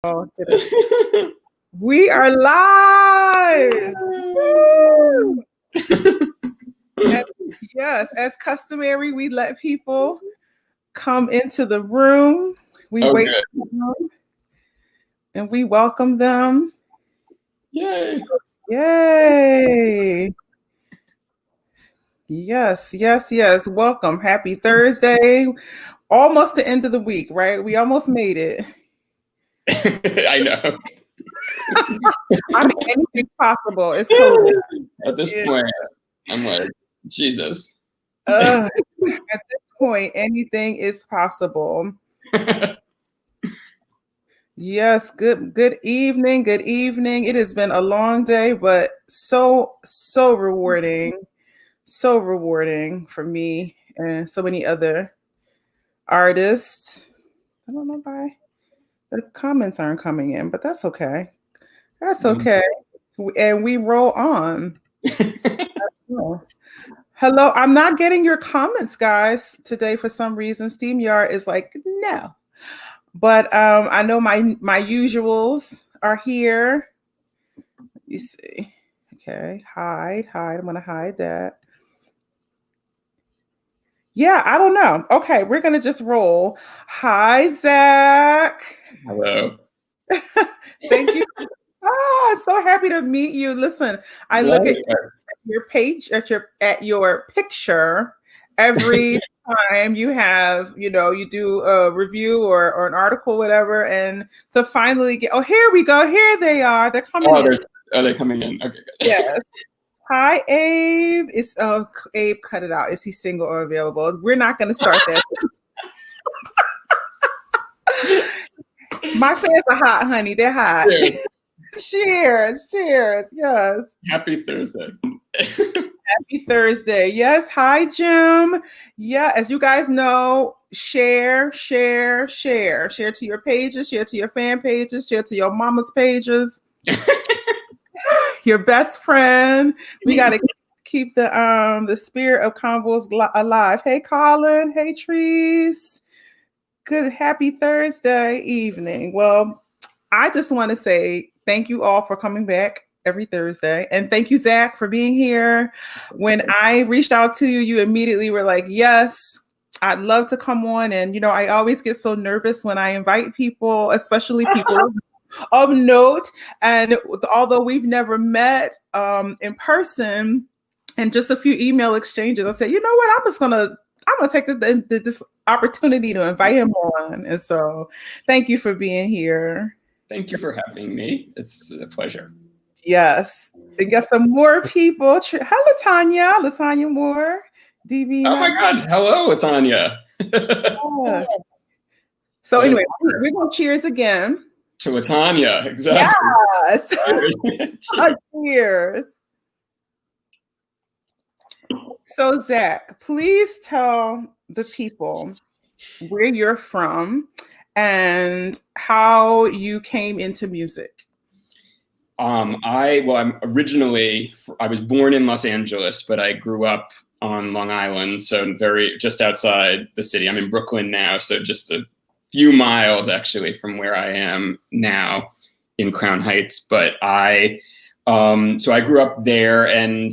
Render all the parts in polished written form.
Oh, we are live. Woo! And yes, as customary, we let people come into the room. We wait for them, and we welcome them. Yay! Yay! Yes. Welcome. Happy Thursday. Almost the end of the week, right? We almost made it. I know. I mean, anything's possible. It's COVID. At this point, I'm like, Jesus. At this point, anything is possible. Yes, good evening. It has been a long day, but so rewarding. So rewarding for me and so many other artists. I don't know why the comments aren't coming in, but that's okay. That's okay. And we roll on. Hello, I'm not getting your comments, guys, today for some reason. StreamYard is like, no. But I know my usuals are here. You see. Okay, hide. I'm gonna hide that. Yeah, I don't know. Okay, we're gonna just roll. Hi, Zach. Hello. Thank you. So happy to meet you. Listen, I look at your page at your picture every time you have, you do a review or an article, whatever, and to finally get, here we go. Here they are. They're coming in. Are they coming in? Okay, good. Yes. Hi, Abe. Abe, cut it out. Is he single or available? We're not going to start that. My fans are hot, honey. They're hot. Cheers. Yes. Happy Thursday. Happy Thursday. Yes. Hi, Jim. Yeah. As you guys know, share to your pages, share to your fan pages, share to your mama's pages. Your best friend. We got to keep the spirit of convos alive. Hey, Colin. Hey, Trees. Good. Happy Thursday evening. Well, I just want to say thank you all for coming back every Thursday. And thank you, Zach, for being here. When I reached out to you, you immediately were like, yes, I'd love to come on. And, I always get so nervous when I invite people, especially people of note. And although we've never met in person and just a few email exchanges, I said, you know what, I'm going to take this opportunity to invite him on. And so thank you for being here. Thank you for having me. It's a pleasure. Yes. We got some more people. Hi, Latanya Moore. DV. Oh my God. Hello, Latanya. Yeah. So anyway, we're going to cheers again. To Latanya, exactly. Yes. Cheers. So Zach, please tell the people where you're from and how you came into music. I was born in Los Angeles, but I grew up on Long Island, so just outside the city. I'm in Brooklyn now, so just a few miles actually from where I am now in Crown Heights. But so I grew up there, and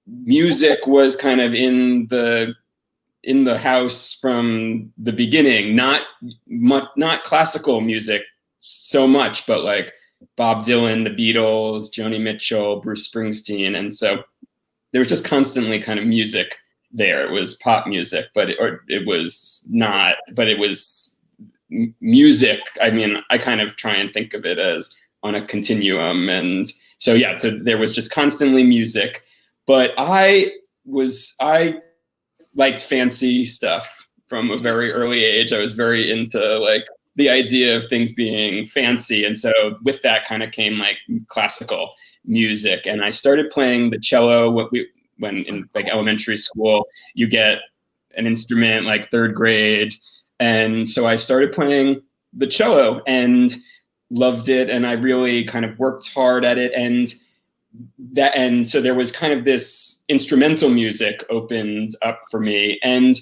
music was kind of in the house from the beginning. Not classical music so much, but like Bob Dylan, the Beatles, Joni Mitchell, Bruce Springsteen. And so there was just constantly kind of music there. It was pop music, but it was music. I mean, I kind of try and think of it as on a continuum. And so there was just constantly music. But I liked fancy stuff from a very early age. I was very into like the idea of things being fancy. And so with that kind of came like classical music. And I started playing the cello when in like elementary school, you get an instrument like third grade. And so I started playing the cello and loved it. And I really kind of worked hard at it. And so there was kind of this instrumental music opened up for me. And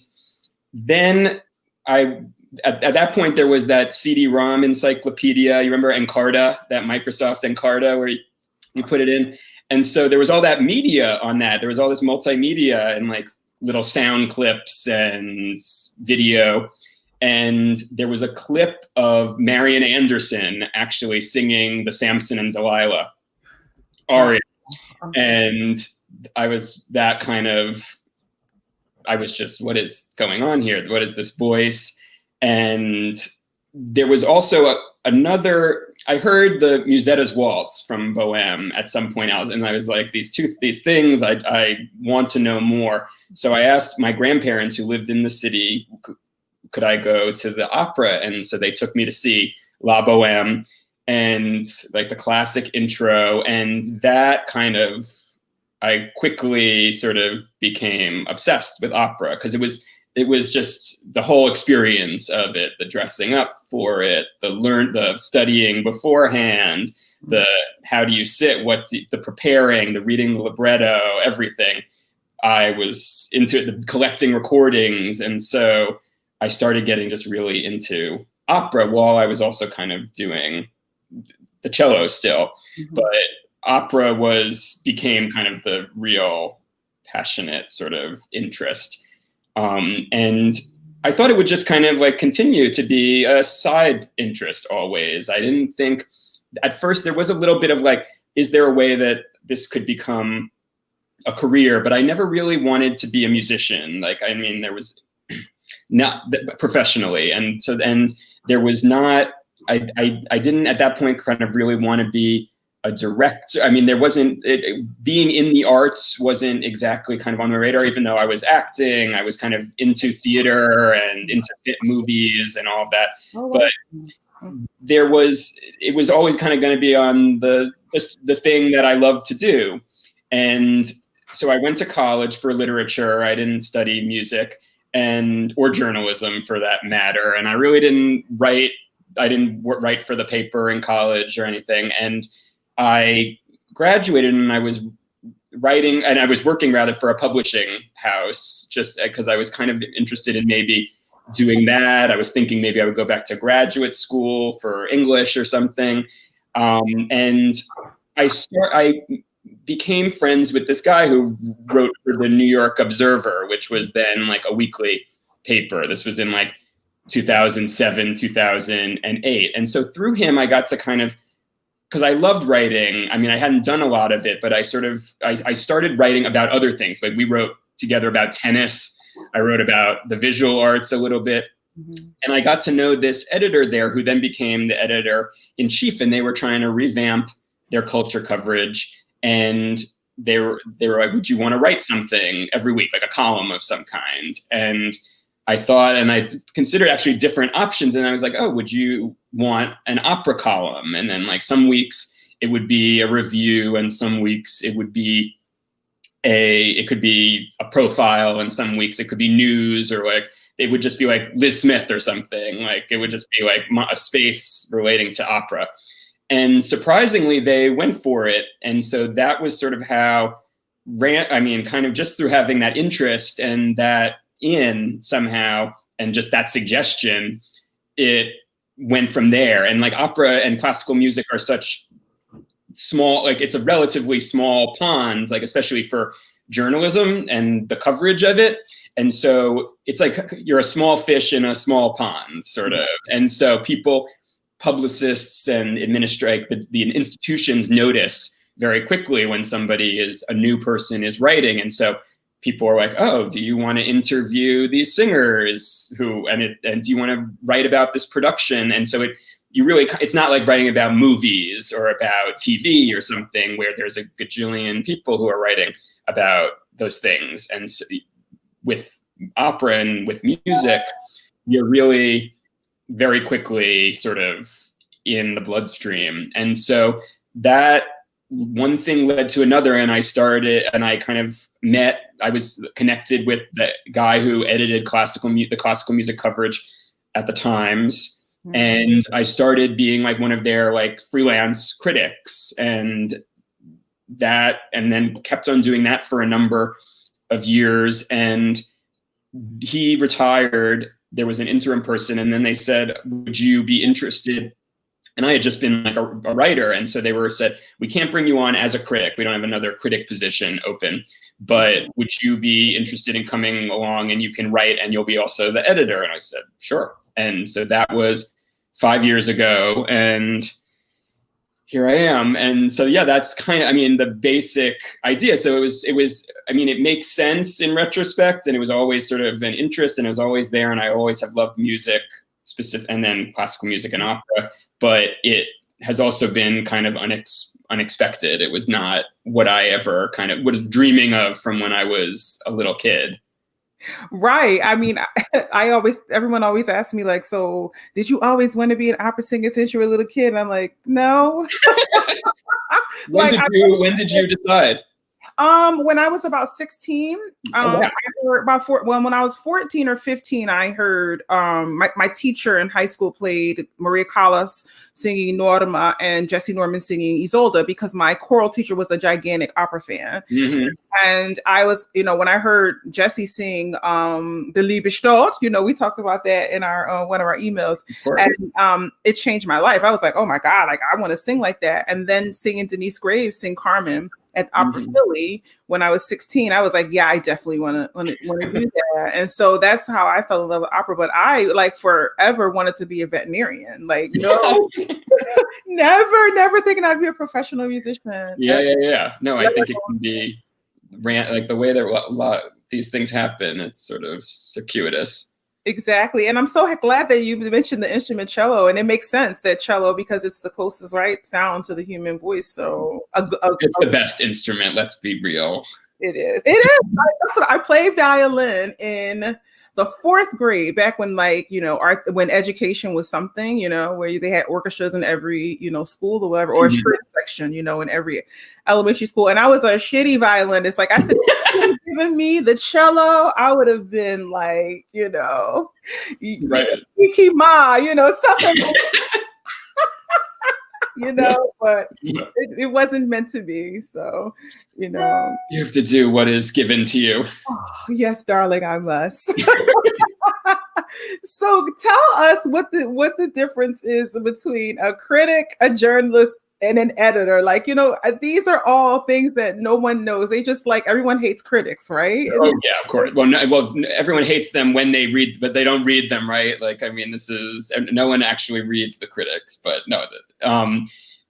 then I at that point there was that CD-ROM encyclopedia. You remember Encarta, that Microsoft Encarta, where you put it in. And so there was all that media on that. There was all this multimedia and like little sound clips and video. And there was a clip of Marian Anderson actually singing the Samson and Delilah aria. And I was just, what is going on here? What is this voice? And there was also I heard the Musetta's Waltz from Bohème at some point else, and I was like, these things, I want to know more. So I asked my grandparents who lived in the city, could I go to the opera? And so they took me to see La Bohème and like the classic intro, and that kind of, I quickly sort of became obsessed with opera because it was just the whole experience of it, the dressing up for it, the studying beforehand, the how do you sit, the preparing, the reading the libretto, everything. I was into it, the collecting recordings. And so I started getting just really into opera while I was also kind of doing the cello still. Mm-hmm. But opera became kind of the real passionate sort of interest. And I thought it would just kind of like continue to be a side interest always. I didn't think, at first there was a little bit of like, is there a way that this could become a career? But I never really wanted to be a musician. Like, I mean, there was not professionally. And so, and there was not, I didn't at that point kind of really want to be a director. I mean, there wasn't, being in the arts wasn't exactly kind of on my radar, even though I was acting, I was kind of into theater and into movies and all of that. Oh, wow. But it was always kind of going to be on the thing that I loved to do. And so I went to college for literature. I didn't study music or journalism for that matter. And I really didn't write. I didn't write for the paper in college or anything. And I graduated and I was writing, and I was working rather for a publishing house, just because I was kind of interested in maybe doing that. I was thinking maybe I would go back to graduate school for English or something. And I became friends with this guy who wrote for the New York Observer, which was then like a weekly paper. This was in like 2007, 2008. And so through him, I got to kind of, because I loved writing. I mean, I hadn't done a lot of it, but I started writing about other things. Like we wrote together about tennis. I wrote about the visual arts a little bit. Mm-hmm. And I got to know this editor there who then became the editor-in-chief, and they were trying to revamp their culture coverage. And they were like, would you want to write something every week, like a column of some kind? And I thought, and I considered actually different options. And I was like, oh, would you want an opera column? And then like some weeks it would be a review, and some weeks it would be it could be a profile, and some weeks it could be news, or like it would just be like Liz Smith or something. Like it would just be like a space relating to opera. And surprisingly, they went for it. And so that was sort of how kind of just through having that interest and that somehow, and just that suggestion, it went from there. And like opera and classical music are such small, like it's a relatively small pond, like especially for journalism and the coverage of it. And so it's like you're a small fish in a small pond, sort of. And so publicists and the institutions notice very quickly when a new person is writing. And so people are like, oh, do you want to interview these singers and do you want to write about this production? And so it's not like writing about movies or about TV or something where there's a gajillion people who are writing about those things. And so with opera and with music, you're really very quickly sort of in the bloodstream. And so that one thing led to another, and I was connected with the guy who edited the classical music coverage at the Times. Mm-hmm. And I started being like one of their like freelance critics, and then kept on doing that for a number of years. And he retired there was an interim person, and then they said, would you be interested? And I had just been like a writer. And so they said, we can't bring you on as a critic. We don't have another critic position open, but would you be interested in coming along and you can write and you'll be also the editor? And I said, sure. And so that was 5 years ago. And here I am. And so, yeah, that's kind of, I mean, the basic idea. So it was, I mean, it makes sense in retrospect, and it was always sort of an interest, and it was always there. And I always have loved music, and then classical music and opera, but it has also been kind of unexpected. It was not what I ever kind of was dreaming of from when I was a little kid. Right. I mean, everyone always asks me like, so did you always want to be an opera singer since you were a little kid? And I'm like, no. When did you decide? When I was about 16, I heard when I was 14 or 15, I heard my teacher in high school played Maria Callas singing Norma and Jesse Norman singing Isolde, because my choral teacher was a gigantic opera fan. Mm-hmm. And I was, when I heard Jesse sing the Liebe Stolz, we talked about that in our one of our emails, and it changed my life. I was like, oh my God, like I want to sing like that. And then singing Denise Graves sing Carmen at Opera Philly when I was 16, I was like, yeah, I definitely want to do that. And so that's how I fell in love with opera. But I like forever wanted to be a veterinarian. Like, no, never thinking I'd be a professional musician. Yeah. No, I think it can be like the way that a lot these things happen. It's sort of circuitous. Exactly. And I'm so glad that you mentioned the instrument cello, and it makes sense that cello, because it's the closest sound to the human voice. So it's the best instrument. Let's be real. It is. I played violin in the 4th grade, back when when education was something, where they had orchestras in every, school or whatever, or a string section, in every elementary school. And I was a shitty violinist. Like I said, given me the cello, I would have been like, right. Iki Ma, something. But it wasn't meant to be. So, you have to do what is given to you. Oh, yes, darling, I must. So tell us what the difference is between a critic, a journalist, and an editor. Like, these are all things that no one knows. They just everyone hates critics, right? Oh yeah, of course. Well, everyone hates them when they read, but they don't read them, right? Like, I mean, no one actually reads the critics, but no,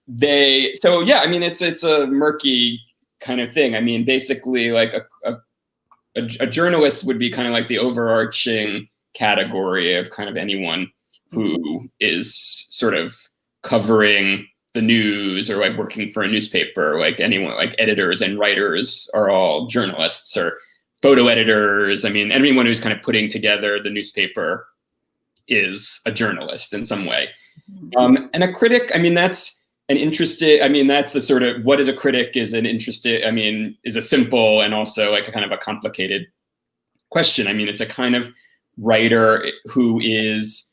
it's a murky kind of thing. I mean, basically, like a journalist would be kind of like the overarching category of kind of anyone who is sort of covering the news or like working for a newspaper. Like anyone, like editors and writers are all journalists, or photo editors. I mean, anyone who's kind of putting together the newspaper is a journalist in some way. And a critic, I mean, that's a sort of, what is a critic is a simple and also like a kind of a complicated question. I mean, it's a kind of writer whose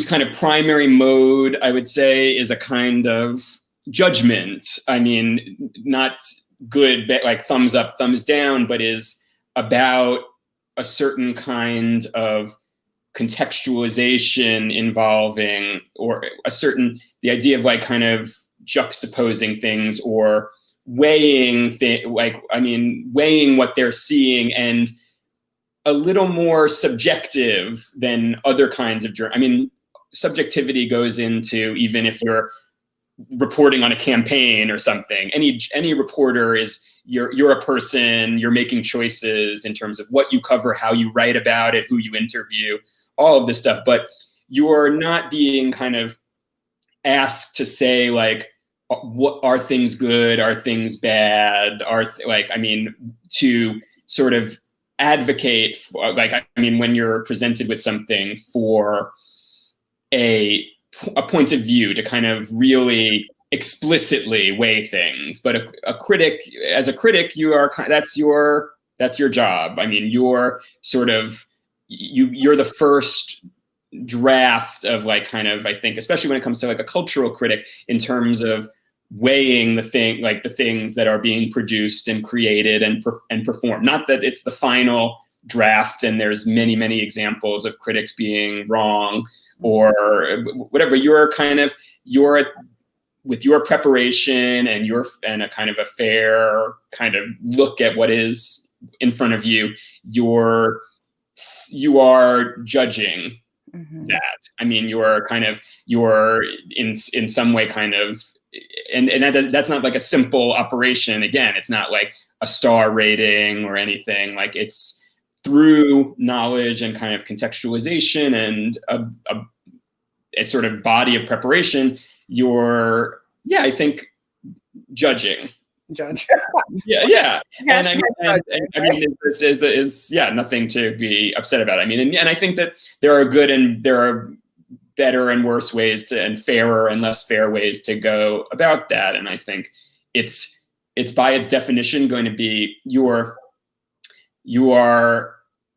kind of primary mode, I would say, is a kind of judgment. I mean, not good, like thumbs up, thumbs down, but is about a certain kind of contextualization involving, or the idea of like kind of juxtaposing things or weighing what they're seeing, and a little more subjective than other kinds of I mean, subjectivity goes into, even if you're reporting on a campaign or something, any reporter you're a person, you're making choices in terms of what you cover, how you write about it, who you interview, all of this stuff. But you're not being kind of asked to say like, what are things good? Are things bad? To sort of advocate for, when you're presented with something for a point of view, to kind of really explicitly weigh things. But as a critic, that's your job. I mean, you're sort of, you're the first draft of like kind of, I think, especially when it comes to like a cultural critic, in terms of weighing the things that are being produced and created and performed. Not that it's the final draft, and there's many, many examples of critics being wrong or whatever. You're with your preparation and a kind of a fair kind of look at what is in front of you, you are judging that. I mean, you're in some way kind of, and that's not like a simple operation. Again, it's not like a star rating or anything. Like, it's through knowledge and kind of contextualization and a sort of body of preparation, I think judging. Yeah. And I mean, this is nothing to be upset about. I mean, and I think that there are good and there are better and worse ways and fairer and less fair ways to go about that. And I think it's by its definition going to be you're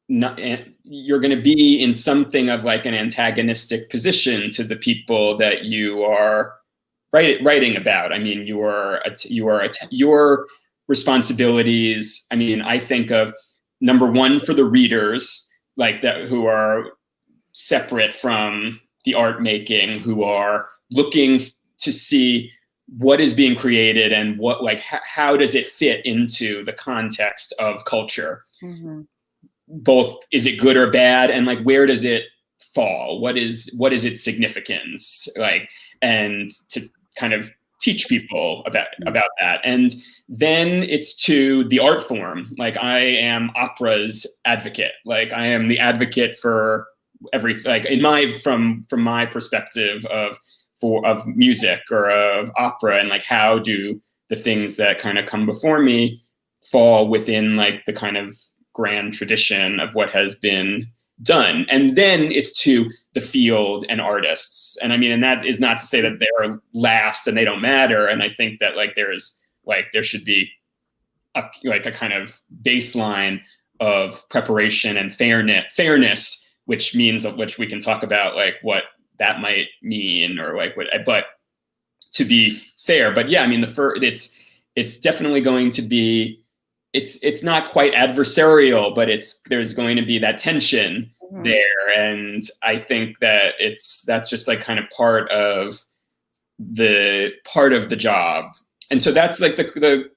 going to be in something of like an antagonistic position to the people that you are writing about. I mean, your responsibilities. I mean, I think of number one for the readers, like that, who are separate from the art making, who are looking to see what is being created and what, like, how does it fit into the context of culture? Both, is it good or bad, and like, where does it fall? What is its significance? Like, and to kind of teach people about that. And then it's to the art form. Like, I am opera's advocate. Like, I am the advocate for everything. Like, from my perspective of music or of opera, and like, how do the things that kind of come before me fall within like the kind of grand tradition of what has been done. And then it's to the field and artists. And I mean, and that is not to say that they're last and they don't matter. And I think that like there should be a kind of baseline of preparation and fairness, which we can talk about like what that might mean, or like what, but to be fair. But yeah, I mean, it's definitely going to be, it's not quite adversarial, but there's going to be that tension there. And I think that that's just like kind of part of the job. And so that's like the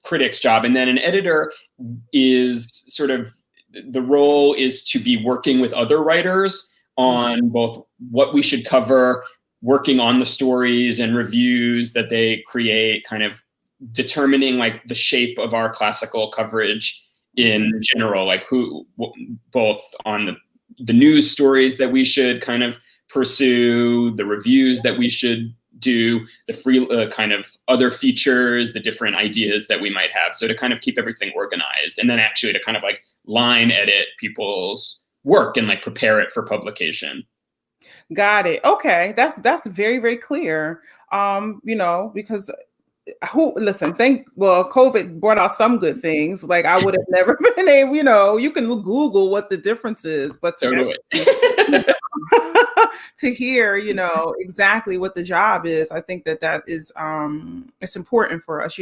critic's job. And then an editor is sort of, the role is to be working with other writers on both what we should cover, working on the stories and reviews that they create, kind of determining like the shape of our classical coverage in general, like both on the news stories that we should kind of pursue, the reviews that we should do, the free kind of other features, the different ideas that we might have. So to kind of keep everything organized, and then actually to kind of like line edit people's work and like prepare it for publication. Got it. Okay. That's very, very clear. Because COVID brought out some good things. Like, I would have never been able, you can Google what the difference is, but to hear, exactly what the job is, I think that is, it's important for us,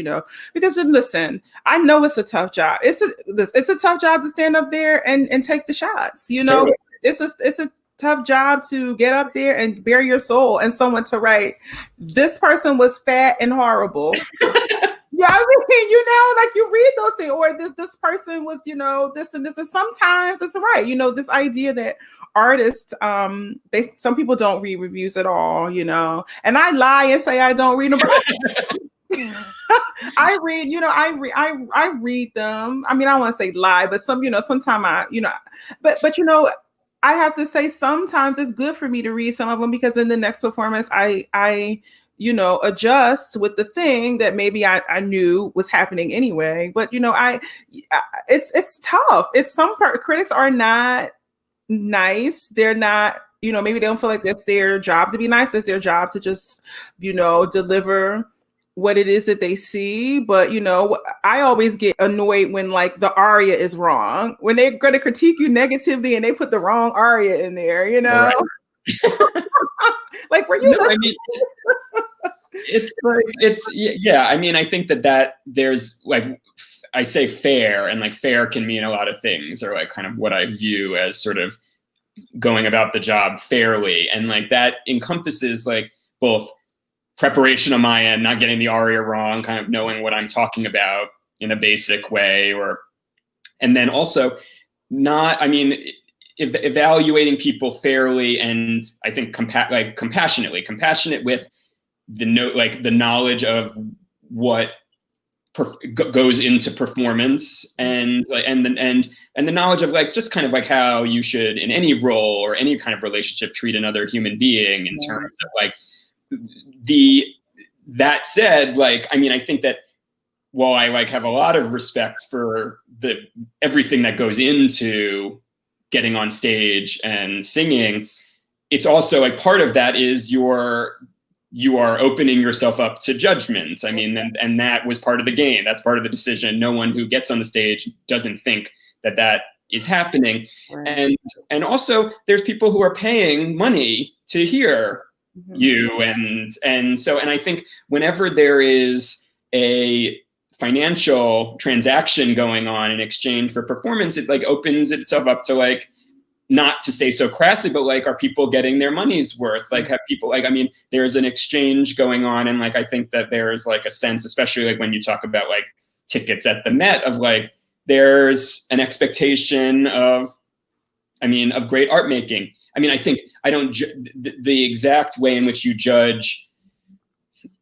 because listen, I know it's a tough job. It's a tough job to stand up there and take the shots, Totally. It's a tough job to get up there and bare your soul and someone to write, this person was fat and horrible. Yeah, I mean, like, you read those things, or this person was, this and this, and sometimes it's right. This idea that artists, some people don't read reviews at all, and I lie and say I don't read them. I read, I read them. I mean, I don't want to say lie, but sometimes but I have to say, sometimes it's good for me to read some of them, because in the next performance, I adjust with the thing that maybe I knew was happening anyway. But, it's tough. Critics are not nice. They're not, maybe they don't feel like that's their job to be nice. It's their job to just, deliver what it is that they see. But, I always get annoyed when like the aria is wrong, when they're going to critique you negatively and they put the wrong aria in there, Right. Like, were you it's like, yeah, I mean, I think that there's like, I say fair, and like fair can mean a lot of things, or like kind of what I view as sort of going about the job fairly. And like that encompasses like both preparation on my end, not getting the aria wrong, kind of knowing what I'm talking about in a basic way, and then also evaluating people fairly, and I think compassionate with the knowledge of what goes into performance, and the knowledge of like just kind of like how you should in any role or any kind of relationship treat another human being in terms of like that said, like, I mean, I think that while I like have a lot of respect for everything that goes into getting on stage and singing, it's also like part of that is you are opening yourself up to judgments. I mean, and that was part of the game. That's part of the decision. No one who gets on the stage doesn't think that is happening. Right. And also there's people who are paying money to hear you. And I think whenever there is a financial transaction going on in exchange for performance, it like opens itself up to like, not to say so crassly, but like, are people getting their money's worth? Like, have people like, I mean, there's an exchange going on. And like, I think that there's like a sense, especially like when you talk about like tickets at the Met, of like, there's an expectation of great art making. I mean, I think the exact way in which you judge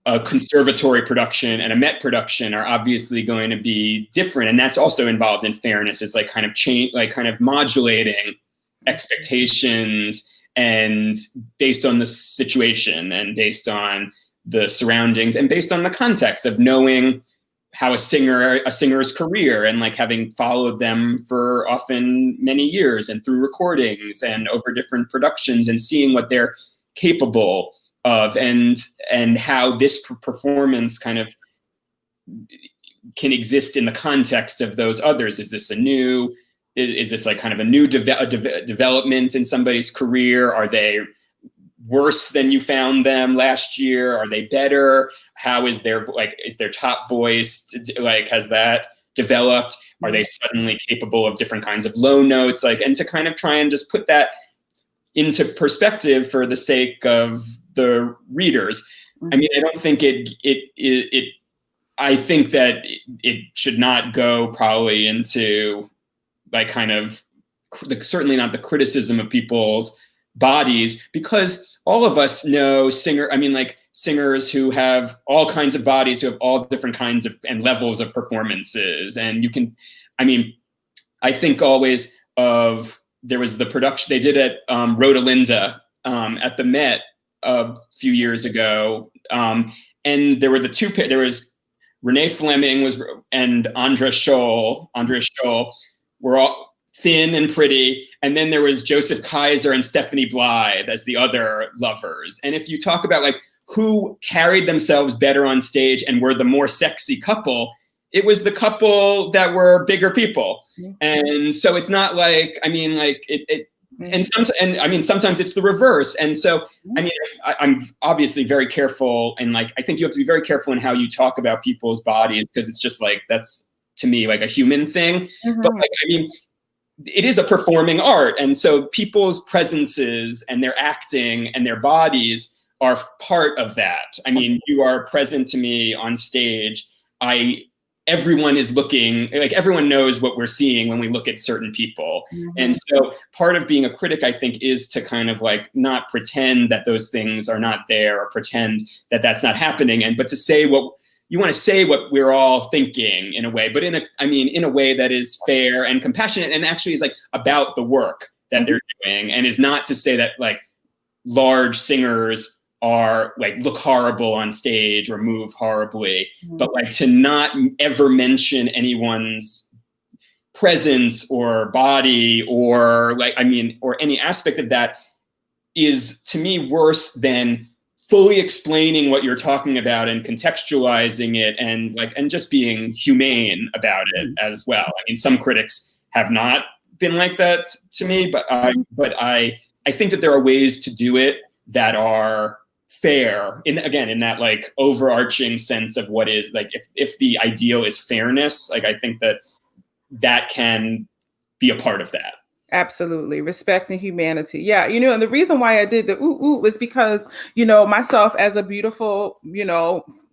a conservatory production and a Met production are obviously going to be different. And that's also involved in fairness. It's like kind of kind of modulating expectations, and based on the situation and based on the surroundings and based on the context of knowing how a singer's career, and like having followed them for often many years and through recordings and over different productions, and seeing what they're capable of, and how this performance kind of can exist in the context of those others. Is this like kind of a new development in somebody's career? Are they worse than you found them last year? Are they better? How is their top voice, like, has that developed? Are they suddenly capable of different kinds of low notes? Like, and to kind of try and just put that into perspective for the sake of the readers. I mean, I don't think I think that it should not go probably into like kind of certainly not the criticism of people's bodies, because all of us know singers who have all kinds of bodies, who have all different kinds of and levels of performances. And you can, I mean, I think always of, there was the production they did at Rosalinda at the Met a few years ago. And there were there was Renee Fleming and Andrea Scholl were all thin and pretty. And then there was Joseph Kaiser and Stephanie Blythe as the other lovers. And if you talk about like who carried themselves better on stage and were the more sexy couple, it was the couple that were bigger people. And so it's not like, I mean, like sometimes it's the reverse. And so, I mean, I'm obviously very careful, and like, I think you have to be very careful in how you talk about people's bodies, because it's just like, that's to me like a human thing. But like, I mean, it is a performing art. And so people's presences and their acting and their bodies are part of that. I mean, you are present to me on stage. Everyone is looking, like everyone knows what we're seeing when we look at certain people. And so part of being a critic, I think, is to kind of like not pretend that those things are not there, or pretend that that's not happening, but to say what you want to say, what we're all thinking in a way, but in a way that is fair and compassionate, and actually is like about the work that they're doing, and is not to say that like large singers are like look horrible on stage or move horribly, but like to not ever mention anyone's presence or body or like, I mean, or any aspect of that is to me worse than fully explaining what you're talking about and contextualizing it, and like, and just being humane about it as well. I mean, some critics have not been like that to me, but I think that there are ways to do it that are fair in that like overarching sense of what is like, if the ideal is fairness, like I think that can be a part of that. Absolutely. Respect and humanity. Yeah. And the reason why I did the ooh was because, myself as a beautiful,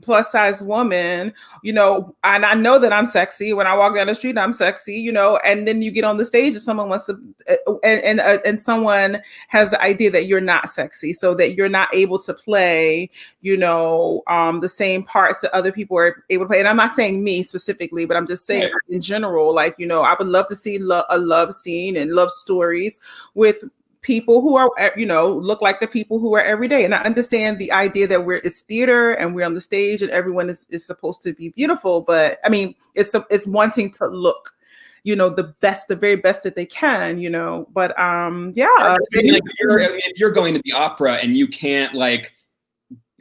plus size woman, and I know that I'm sexy. When I walk down the street, I'm sexy, and then you get on the stage and someone wants to, and someone has the idea that you're not sexy, so that you're not able to play, the same parts that other people are able to play. And I'm not saying me specifically, but I'm just saying right. In general, like, I would love to see a love scene and love stories with people who are, look like the people who are every day. And I understand the idea that it's theater and we're on the stage and everyone is supposed to be beautiful. But I mean, it's wanting to look, the very best that they can, but yeah. I mean, like, if you're going to the opera and you can't like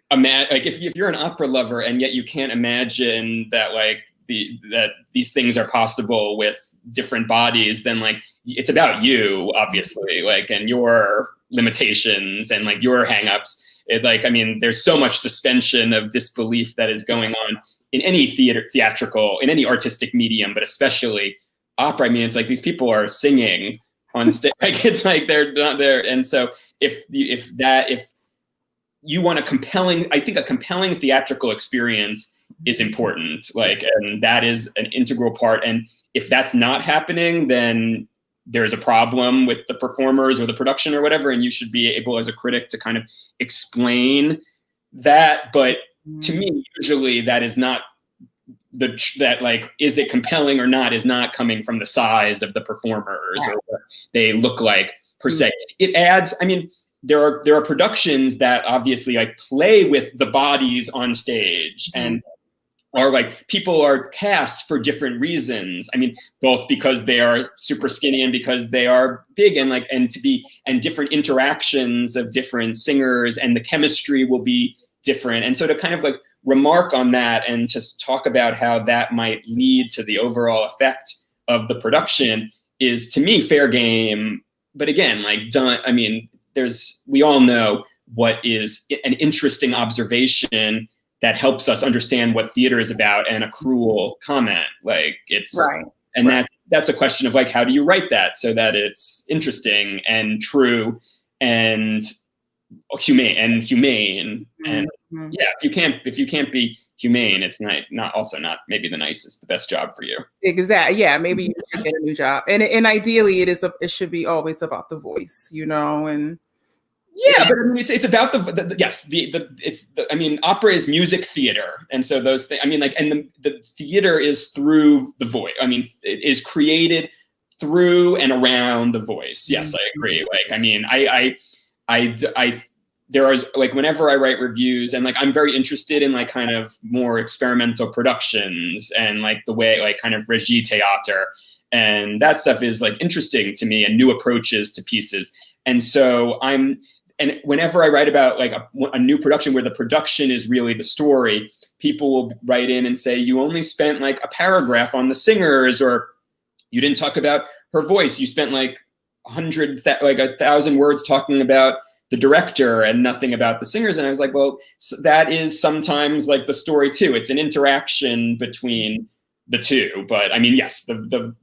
imagine, like if you're an opera lover and yet you can't imagine that like that these things are possible with different bodies, then like it's about you, obviously, like, and your limitations and like your hangups. I mean, there's so much suspension of disbelief that is going on in any theatrical, in any artistic medium, but especially opera. I mean, it's like these people are singing on stage. Like it's like they're not there. And so if you want a compelling theatrical experience is important, like, and that is an integral part. And if that's not happening, then there's a problem with the performers or the production or whatever, and you should be able as a critic to kind of explain that. But to me, usually that is not that like, is it compelling or not, is not coming from the size of the performers or what they look like per se. It adds, I mean, there are productions that obviously like play with the bodies on stage and or like people are cast for different reasons. I mean, both because they are super skinny and because they are big, and like, and different interactions of different singers, and the chemistry will be different. And so to kind of like remark on that and to talk about how that might lead to the overall effect of the production is, to me, fair game. But again, like, I mean, we all know what is an interesting observation that helps us understand what theater is about, and a cruel comment. Like it's right. And right. That's a question of like, how do you write that so that it's interesting and true and humane and yeah, if you can't be humane, it's not maybe the nicest, the best job for you. Exactly. Yeah, maybe you should get a new job, and ideally it should be always about the voice, and yeah, but I mean, it's about I mean, opera is music theater, and so those things. I mean, like, and the theater is through the voice. I mean, it is created through and around the voice. Yes, I agree. Like, I mean, I there are like, whenever I write reviews, and like I'm very interested in like kind of more experimental productions and like the way like kind of regie théâtre, and that stuff is like interesting to me, and new approaches to pieces. And so and whenever I write about like a new production where the production is really the story, people will write in and say, you only spent like a paragraph on the singers, or you didn't talk about her voice. You spent like 1,000 words talking about the director and nothing about the singers. And I was like, well, that is sometimes like the story too. It's an interaction between the two. But I mean, yes, the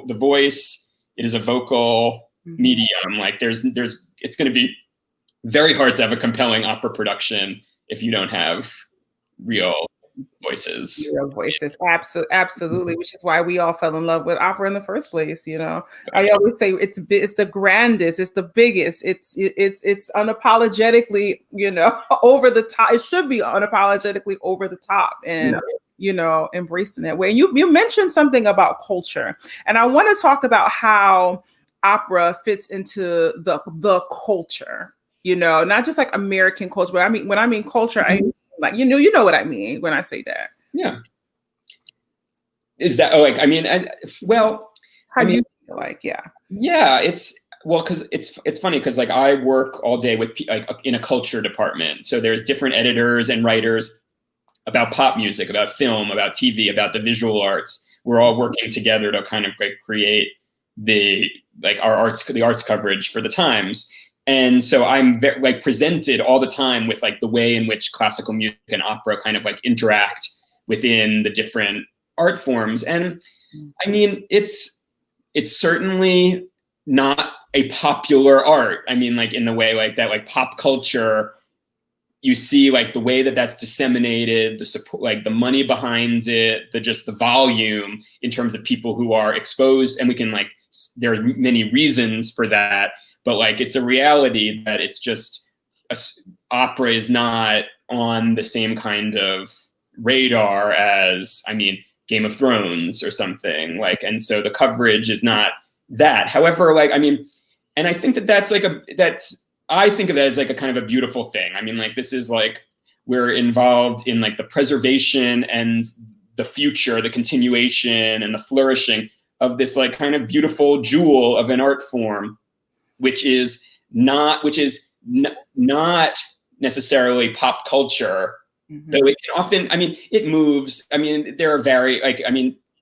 voice, it is a vocal medium. Like it's going to be very hard to have a compelling opera production if you don't have real voices. Real voices, absolutely. Which is why we all fell in love with opera in the first place. I always say it's the grandest, it's the biggest, it's unapologetically, over the top. It should be unapologetically over the top, and embraced in that way. And you mentioned something about culture, and I want to talk about how opera fits into the culture. Not just like American culture, but I mean, when I mean culture, I mean, like, you know what I mean when I say that. Yeah. Is that, like, I mean, how do you feel like, yeah. Yeah, because it's funny because like I work all day with like in a culture department. So there's different editors and writers about pop music, about film, about TV, about the visual arts. We're all working together to kind of like create the arts coverage for the Times. And so I'm like presented all the time with like the way in which classical music and opera kind of like interact within the different art forms. And I mean, it's certainly not a popular art. I mean, like in the way like that, like pop culture, you see like the way that that's disseminated, the support, like the money behind it, just the volume in terms of people who are exposed. And we can like, there are many reasons for that, but like it's a reality that it's just opera is not on the same kind of radar as, I mean, Game of Thrones or something like, and so the coverage is not that. However, like, I mean, and I think that I think of that as like a kind of a beautiful thing. I mean, like this is like, we're involved in like the preservation and the future, the continuation and the flourishing of this like kind of beautiful jewel of an art form, which is not necessarily pop culture, though it can often, I mean, it moves. I mean, there are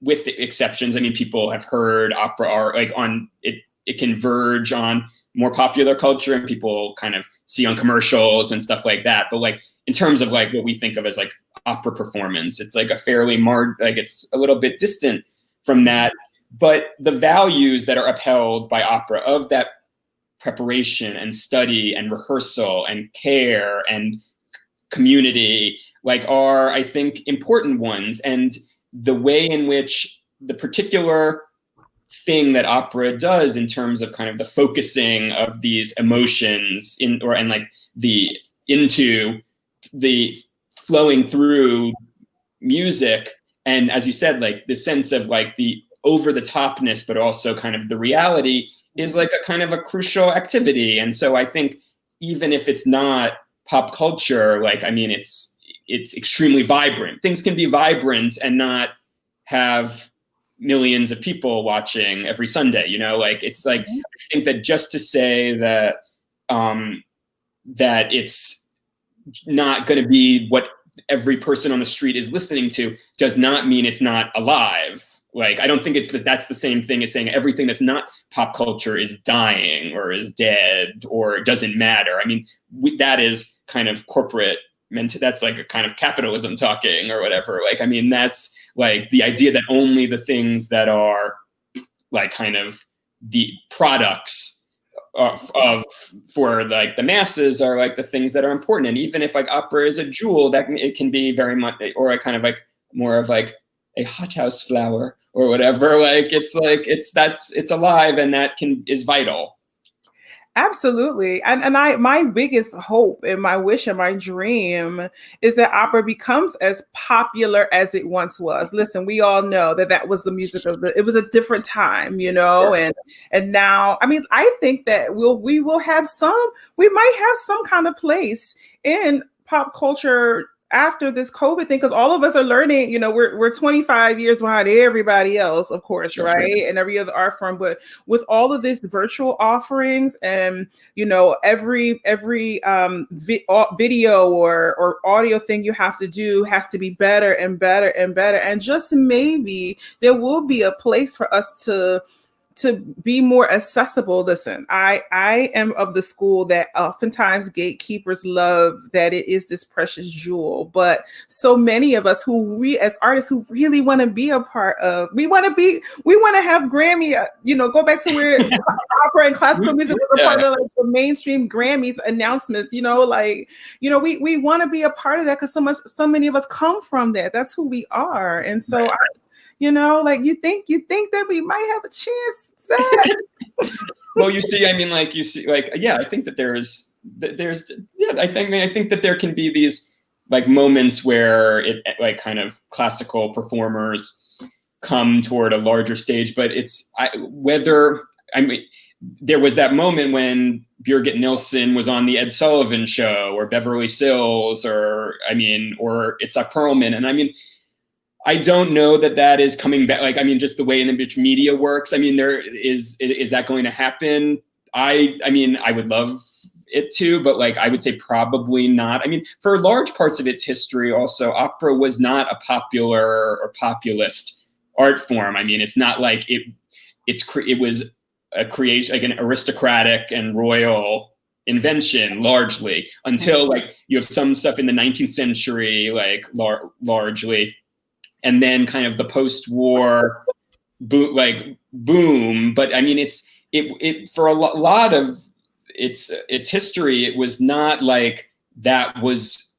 with exceptions, I mean, people have heard opera art like on it, it can verge on more popular culture and people kind of see on commercials and stuff like that. But like in terms of like what we think of as like opera performance, it's like a fairly it's a little bit distant from that. But the values that are upheld by opera of that preparation and study and rehearsal and care and community like are, I think, important ones. And the way in which the particular thing that opera does in terms of kind of the focusing of these emotions into the flowing through music, and as you said, like the sense of like the over the topness but also kind of the reality is like a kind of a crucial activity. And so I think even if it's not pop culture, like I mean it's extremely vibrant. Things can be vibrant and not have millions of people watching every Sunday, you know, like it's like, I think that just to say that that it's not going to be what every person on the street is listening to does not mean it's not alive. Like, I don't think that's the same thing as saying everything that's not pop culture is dying or is dead or doesn't matter. I mean, that is kind of corporate that's like a kind of capitalism talking or whatever. Like, I mean, that's like the idea that only the things that are like kind of the products for like the masses are like the things that are important. And even if like opera is a jewel, that it can be very much, or a kind of like more of like a hothouse flower or whatever. Like it's alive and that is vital. Absolutely. And my biggest hope and my wish and my dream is that opera becomes as popular as it once was. Listen, we all know that was the music of it was a different time, you know, and now, I mean, I think that we might have some kind of place in pop culture after this COVID thing, because all of us are learning, you know, we're 25 years behind everybody else, of course, sure, right? Sure. And every other art form, but with all of these virtual offerings and, you know, every video or audio thing you have to do has to be better and better and better. And just maybe there will be a place for us to be more accessible. Listen, I am of the school that oftentimes gatekeepers love that it is this precious jewel, but so many of us as artists who really want to be a part of, we want to have Grammy, you know, go back to where opera and classical music was a part of like the mainstream Grammys announcements, you know, like, you know, we want to be a part of that because so many of us come from that. That's who we are. And so right. You know, like you think that we might have a chance, Zach. Well, you see, I mean, like you see, like, yeah, I think that I think that there can be these like moments where it like kind of classical performers come toward a larger stage, but there was that moment when Birgit Nilsson was on the Ed Sullivan Show or Beverly Sills or Itzhak Perlman, and I mean. I don't know that is coming back. Like, I mean, just the way in which media works. I mean, is that going to happen? I mean, I would love it to, but like, I would say probably not. I mean, for large parts of its history, also, opera was not a popular or populist art form. I mean, it's not like it was a creation, like an aristocratic and royal invention largely, until like you have some stuff in the 19th century, like largely, and then kind of the post-war boom. But I mean, it for a lot of its history, it was not like that was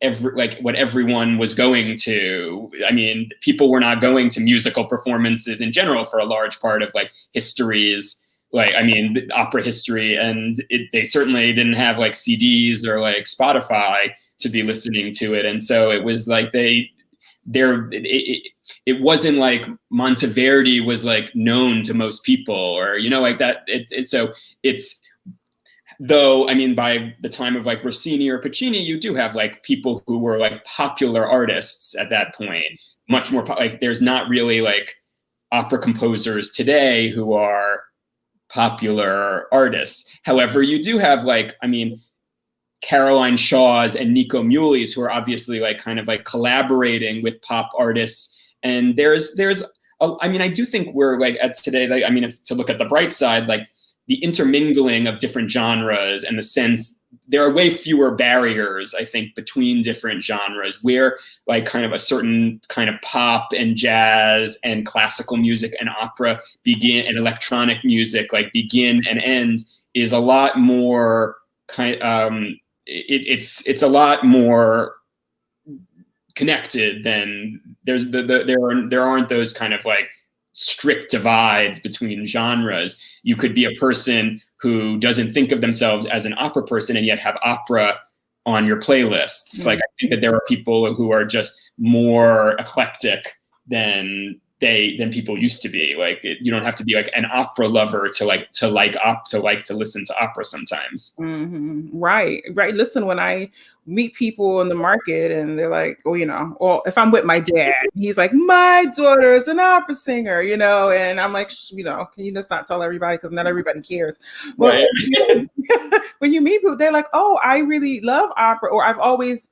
what everyone was going to. I mean, people were not going to musical performances in general for a large part of like history's, like, I mean, opera history, and they certainly didn't have like CDs or like Spotify to be listening to it. And so it was like it wasn't like Monteverdi was like known to most people, or, you know, like that. So it's, though, I mean, by the time of like Rossini or Puccini, you do have like people who were like popular artists at that point, much more like there's not really like opera composers today who are popular artists. However, you do have like, I mean, Caroline Shaws and Nico Muhly's, who are obviously like kind of like collaborating with pop artists. And I mean, I do think we're like at today, like, I mean, if to look at the bright side, like the intermingling of different genres and the sense there are way fewer barriers, I think, between different genres, where like kind of a certain kind of pop and jazz and classical music and opera begin, and electronic music like begin and end, is a lot more it's a lot more connected than there aren't those kind of like strict divides between genres. You could be a person who doesn't think of themselves as an opera person and yet have opera on your playlists. Mm-hmm. Like, I think that there are people who are just more eclectic than people used to be. Like, you don't have to be like an opera lover to listen to opera sometimes. Mm-hmm. Right. Listen, when I meet people in the market and they're like, oh, you know, or if I'm with my dad, he's like, my daughter is an opera singer, you know, and I'm like, you know, can you just not tell everybody, because not everybody cares. But right. When you meet people, they're like, oh, I really love opera, or I've always,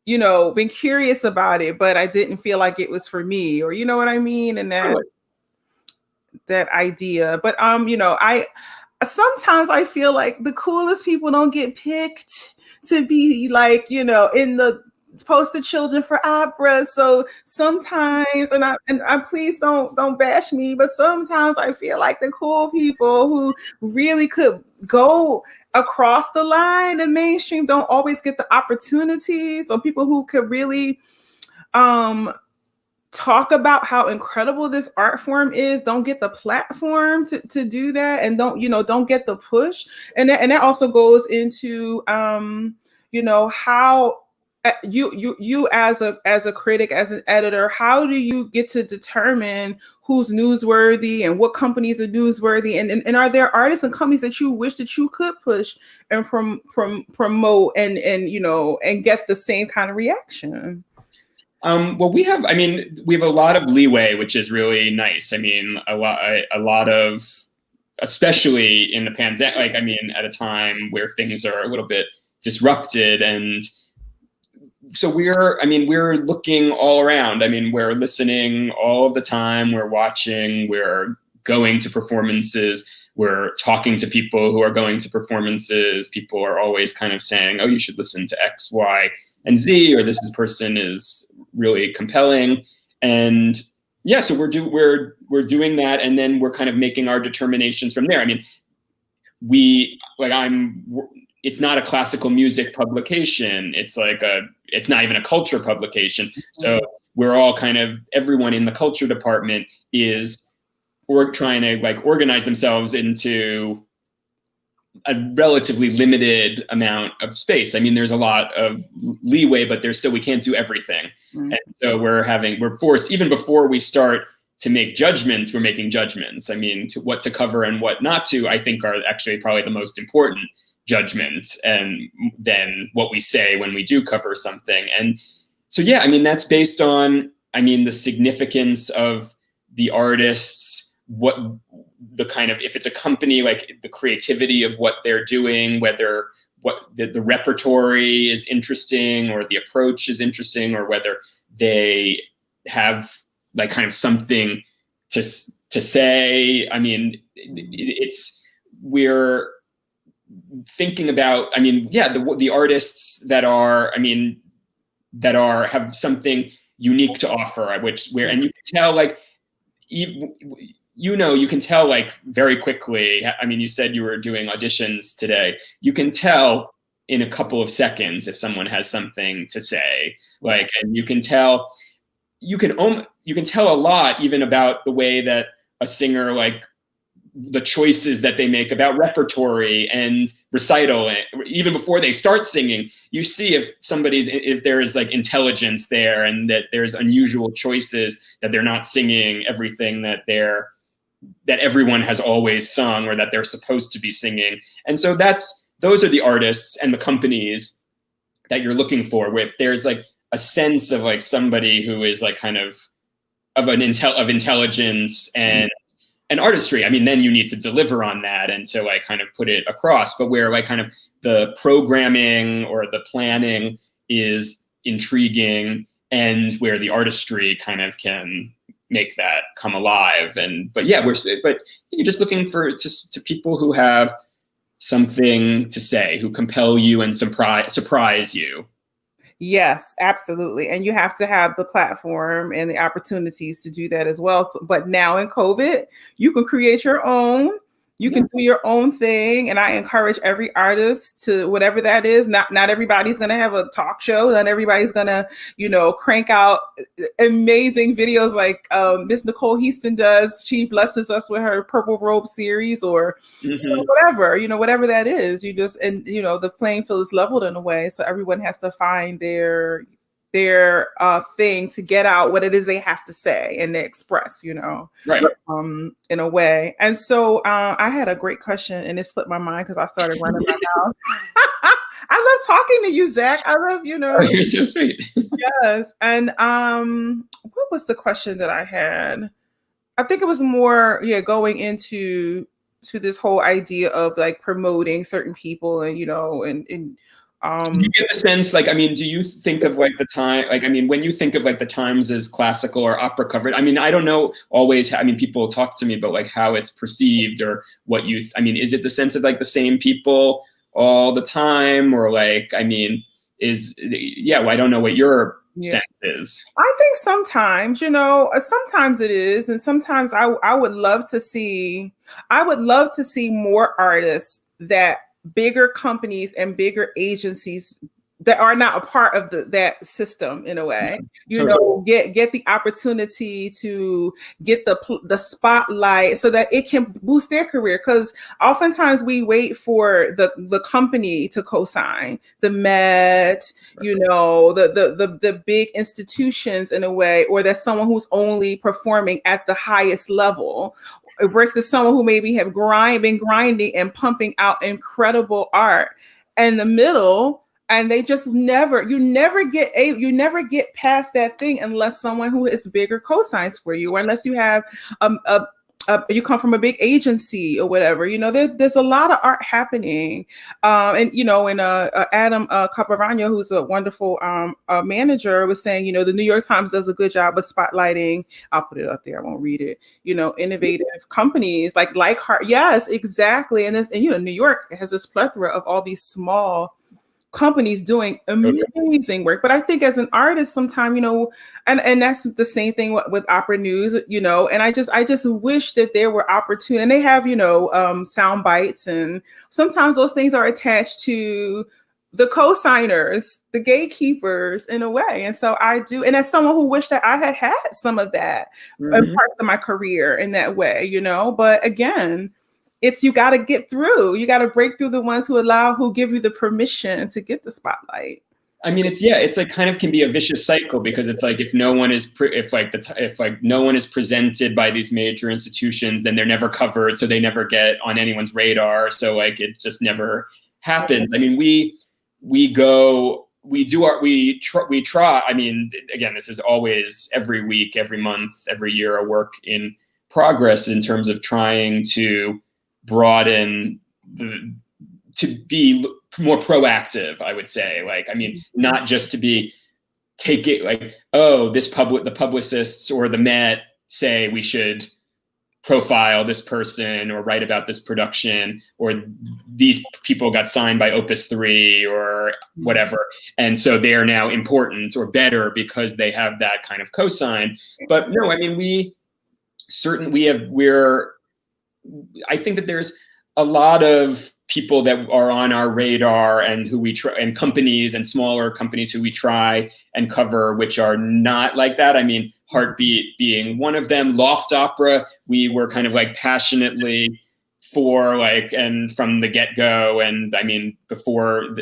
you know, been curious about it, but I didn't feel like it was for me, or, you know what I mean? And that idea. But, you know, sometimes I feel like the coolest people don't get picked to be like, you know, in the poster children for opera. So sometimes, and I please don't bash me, but sometimes I feel like the cool people who really could go across the line in mainstream don't always get the opportunities, or people who could really talk about how incredible this art form is don't get the platform to do that, and don't get the push. And that also goes into you know, how you as a critic, as an editor, how do you get to determine who's newsworthy and what companies are newsworthy, and are there artists and companies that you wish that you could push and promote and you know, and get the same kind of reaction? Well, we have a lot of leeway, which is really nice. I mean, a lot of, especially in the pandemic, like, I mean, at a time where things are a little bit disrupted. And so we're looking all around. I mean, we're listening all of the time. We're watching, we're going to performances. We're talking to people who are going to performances. People are always kind of saying, oh, you should listen to X, Y, and Z, or this person is really compelling. And yeah, so we're doing that, and then we're kind of making our determinations from there. I mean, it's not a classical music publication. It's not even a culture publication. So we're all kind of, everyone in the culture department is trying to like organize themselves into a relatively limited amount of space. I mean, there's a lot of leeway, but we can't do everything. Mm-hmm. And so we're forced, even before we start to make judgments, we're making judgments. I mean, to what to cover and what not to, I think, are actually probably the most important judgments, and then what we say when we do cover something. And so, yeah, I mean, that's based on, I mean, the significance of the artists, what the kind of, if it's a company, like the creativity of what they're doing, whether what the repertory is interesting or the approach is interesting, or whether they have like kind of something to say. I mean, thinking about, I mean, yeah, the artists that are, I mean, that are have something unique to offer, and you can tell, like, you can tell, like, very quickly. I mean, you said you were doing auditions today. You can tell in a couple of seconds if someone has something to say, like, and you can tell a lot even about the way that a singer, like, the choices that they make about repertory and recital, even before they start singing. You see if there is, like, intelligence there, and that there's unusual choices, that they're not singing everything that everyone has always sung, or that they're supposed to be singing. And so those are the artists and the companies that you're looking for, where there's, like, a sense of, like, somebody who is, like, kind of intelligence and artistry. I mean, then you need to deliver on that, and so I kind of put it across. But where, like, kind of the programming or the planning is intriguing, and where the artistry kind of can make that come alive. But you're just looking for to people who have something to say, who compel you and surprise you. Yes, absolutely. And you have to have the platform and the opportunities to do that as well. So, but now in COVID, you can create your own. You can do your own thing. And I encourage every artist to, whatever that is. Not everybody's going to have a talk show. Not everybody's going to, crank out amazing videos like Miss Nicole Houston does. She blesses us with her Purple Robe series, or whatever that is. The playing field is leveled in a way. So everyone has to find their thing to get out what it is they have to say and they express, right. In a way. And so I had a great question, and it slipped my mind because I started running my mouth. I love talking to you, Zach. I love, Oh, you're so sweet. Yes. And what was the question that I had? I think it was more, going into this whole idea of, like, promoting certain people, and do you get the sense, like, I mean, do you think of, like, the time, like, I mean, when you think of, like, the Times as classical or opera covered, I mean, I don't know always, I mean, people talk to me about, like, how it's perceived, or what I mean, is it the sense of, like, the same people all the time, or, like, I mean, I don't know what your sense is. I think sometimes, sometimes it is, and sometimes I would love to see more artists that bigger companies and bigger agencies that are not a part of that system, in a way, get the opportunity to get the spotlight, so that it can boost their career. Because oftentimes we wait for the company to co-sign, the Met, the big institutions, in a way, or that's someone who's only performing at the highest level, versus someone who maybe have been grinding and pumping out incredible art in the middle. And they just you never get past that thing unless someone who is bigger co-signs for you, or unless you have you come from a big agency or whatever. There's a lot of art happening, and Adam Caparano, who's a wonderful manager, was saying, the New York Times does a good job of spotlighting. I'll put it up there, I won't read it. Innovative companies like Heart. Yes, exactly. And New York has this plethora of all these small companies doing amazing work. But I think as an artist, sometimes, and that's the same thing with Opera News, and I just wish that there were opportunity, and they have, sound bites, and sometimes those things are attached to the co-signers, the gatekeepers, in a way. And so I do, and as someone who wished that I had some of that in parts of my career in that way, but again, you got to get through. You got to break through the ones who give you the permission to get the spotlight. I mean, it's like kind of can be a vicious cycle, because it's like if no one is no one is presented by these major institutions, then they're never covered, so they never get on anyone's radar. So, like, it just never happens. I mean, we try. I mean, again, this is always every week, every month, every year, a work in progress in terms of trying to broaden to be more proactive, I would say. Like, I mean, not just to take it like, oh, the publicists or the Met say we should profile this person or write about this production, or these people got signed by Opus 3 or whatever. And so they are now important or better because they have that kind of cosign. But no, I mean, I think that there's a lot of people that are on our radar and who we try, and companies and smaller companies who we try and cover, which are not like that. I mean, Heartbeat being one of them. Loft Opera, we were kind of like passionately for, like, and from the get-go. And I mean, before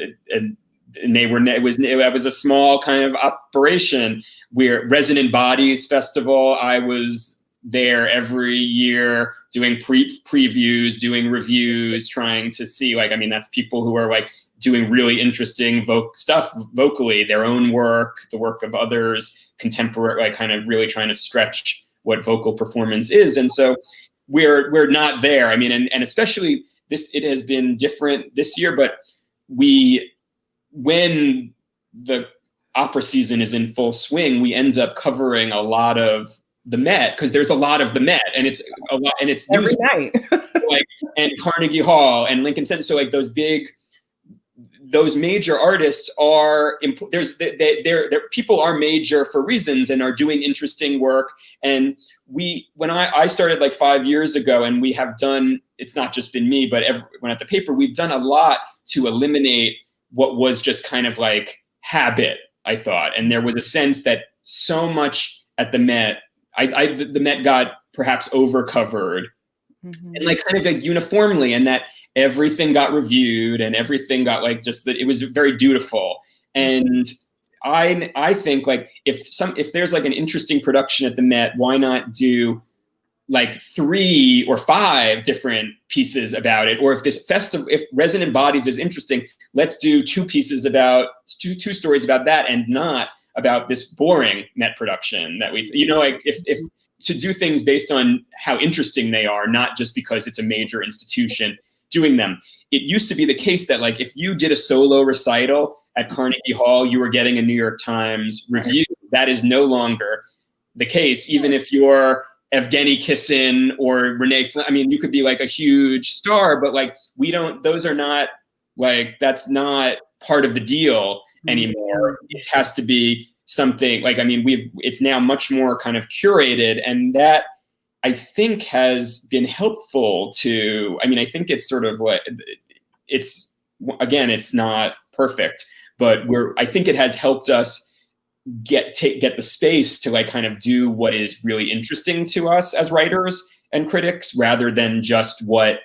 it was a small kind of operation. We're Resonant Bodies Festival. I was there every year doing previews, doing reviews, trying to see, like, I mean, that's people who are like doing really interesting stuff vocally, their own work, the work of others, contemporary, like kind of really trying to stretch what vocal performance is. And so we're not there. I mean, and especially it has been different this year, but when the opera season is in full swing, we end up covering a lot of the Met, because there's a lot of the Met, and it's a lot, and it's every night, like, and Carnegie Hall and Lincoln Center. So like those major artists are people are major for reasons and are doing interesting work. And when I started like 5 years ago, and we have done, it's not just been me, but everyone at the paper, we've done a lot to eliminate what was just kind of like habit, I thought. And there was a sense that so much at the Met, the Met got perhaps overcovered, and like kind of like uniformly, and that everything got reviewed and everything got like, just that it was very dutiful. And I think like if there's like an interesting production at the Met, why not do like 3 or 5 different pieces about it? Or if this festival, if Resonant Bodies is interesting, let's do 2 pieces about two stories about that, and not about this boring Met production that we've, like if to do things based on how interesting they are, not just because it's a major institution doing them. It used to be the case that like if you did a solo recital at Carnegie Hall, you were getting a New York Times review. That is no longer the case. Even if you're Evgeny Kissin or Renee Flynn, I mean, you could be like a huge star, but like those are not, like, that's not part of the deal anymore. It has to be something like, I mean, it's now much more kind of curated, and that I think has been helpful to, I mean, I think it's sort of like, it's not perfect, but I think it has helped us get the space to like kind of do what is really interesting to us as writers and critics, rather than just what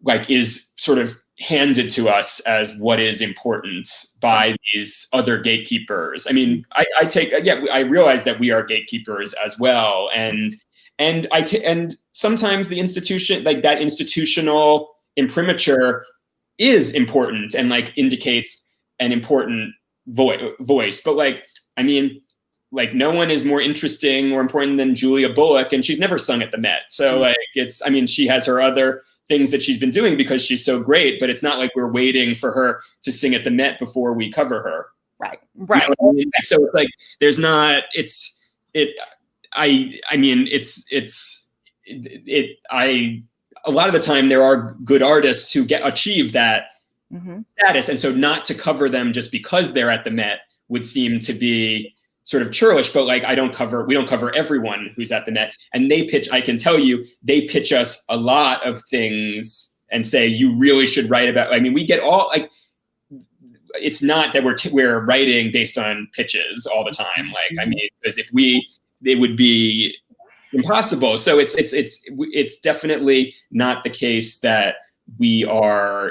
like is sort of handed to us as what is important by these other gatekeepers. I mean, I realize that we are gatekeepers as well, and sometimes the institution, like that institutional imprimatur, is important and like indicates an important voice. But like, I mean, like no one is more interesting or important than Julia Bullock, and she's never sung at the Met. So like I mean, she has her other things that she's been doing because she's so great, but it's not like we're waiting for her to sing at the Met before we cover her. Right. You know what I mean? So it's like, there's not, a lot of the time there are good artists who achieve that status. And so not to cover them just because they're at the Met would seem to be sort of churlish, but like we don't cover everyone who's at the Met. And I can tell you, they pitch us a lot of things and say, you really should write about, I mean, we get all like, it's not that we're writing based on pitches all the time. Like, I mean, because it would be impossible. So it's definitely not the case that we are,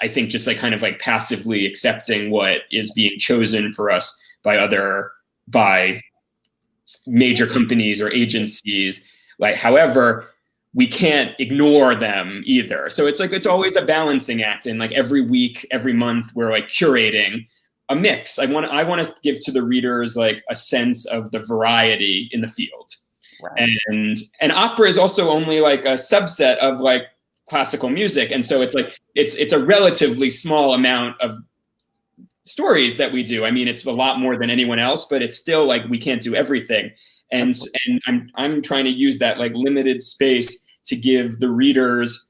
I think, just like kind of like passively accepting what is being chosen for us by major companies or agencies. Like, however, we can't ignore them either. So it's like, it's always a balancing act. And like every week, every month, we're like curating a mix. I want to give to the readers like a sense of the variety in the field. Right. And opera is also only like a subset of like classical music. And so it's like, it's a relatively small amount of stories that we do. I mean, it's a lot more than anyone else, but it's still like, we can't do everything. and I'm trying to use that like limited space to give the readers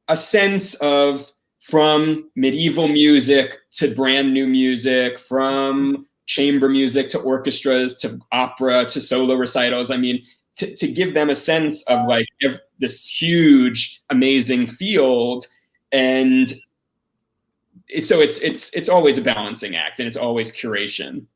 a sense of, from medieval music to brand new music, from chamber music to orchestras to opera to solo recitals. I mean, to give them a sense of like this huge, amazing field. And so it's always a balancing act, and it's always curation.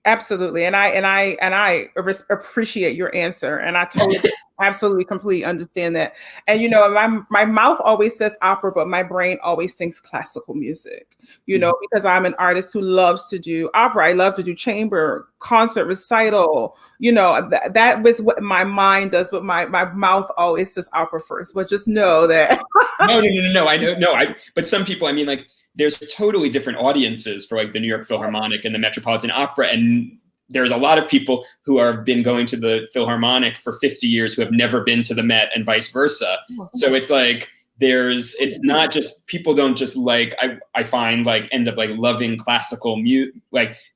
Absolutely. And I appreciate your answer. And I totally absolutely completely understand that. And you know, my mouth always says opera, but my brain always thinks classical music, you know, because I'm an artist who loves to do opera. I love to do chamber, concert, recital, you know, that was what my mind does, but my mouth always says opera first. But just know that No. I know, but some people, I mean, like, there's totally different audiences for like the New York Philharmonic and the Metropolitan Opera, and there's a lot of people who have been going to the Philharmonic for 50 years who have never been to the Met, and vice versa. So it's like it's not just, people don't just like, I find like end up like loving classical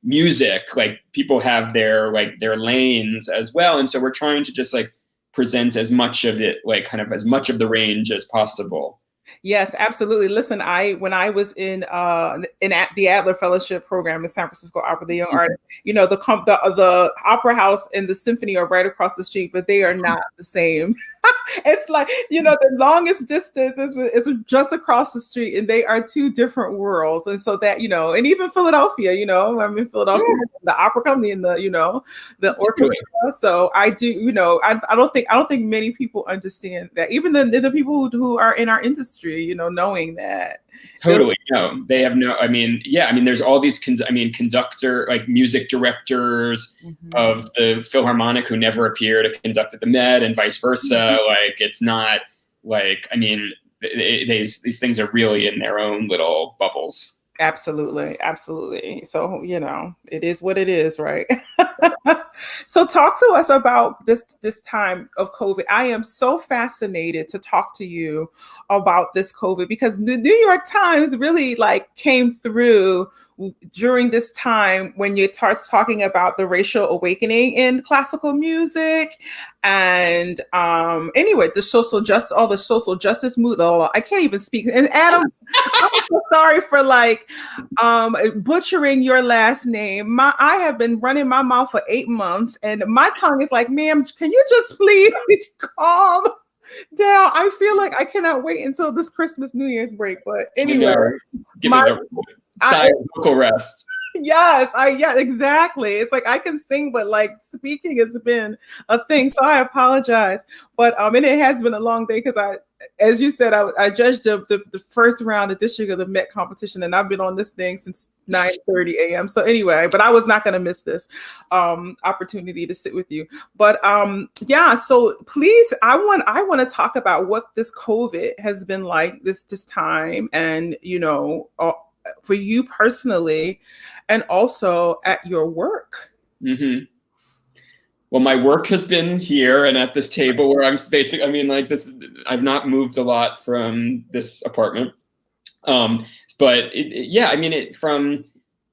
music. Like people have their lanes as well, and so we're trying to just like present as much of it, like kind of as much of the range as possible. Yes, absolutely. Listen, when I was in the Adler Fellowship program in San Francisco Opera, the Young Artists, you know, the opera house and the symphony are right across the street, but they are not the same. It's like, you know, the longest distance is just across the street, and they are two different worlds. And so that, you know, and even Philadelphia, you know, I'm in Philadelphia, the opera company and the, you know, the orchestra. So I do, you know, I don't think many people understand that, even the people who are in our industry, you know, knowing that. Totally. No, they have no, I mean, yeah, I mean, there's all these, conductor, like music directors of the Philharmonic who never appear to conduct at the Met, and vice versa. Like, it's not like, I mean, these things are really in their own little bubbles. Absolutely. Absolutely. So, you know, it is what it is, right? So talk to us about this time of COVID. I am so fascinated to talk to you about this COVID, because the New York Times really like came through during this time when you start talking about the racial awakening in classical music, and anyway, the social justice, all the social justice movement. Oh, I can't even speak. And Adam, I'm so sorry for like butchering your last name. I have been running my mouth for 8 months, and my tongue is like, ma'am, can you just please calm down? I feel like I cannot wait until this Christmas New Year's break. But anyway, give it a vocal rest. Yes, yeah, exactly. It's like I can sing, but like speaking has been a thing. So I apologize. But and it has been a long day, because as you said, I judged the first round edition of the Met competition, and I've been on this thing since 9:30 a.m. So anyway, but I was not going to miss this opportunity to sit with you. But yeah, so please, I want to talk about what this COVID has been like this time, and you know, for you personally, and also at your work. Mm-hmm. Well, my work has been here and at this table where I'm basically, I mean, like this, I've not moved a lot from this apartment. But yeah, I mean, from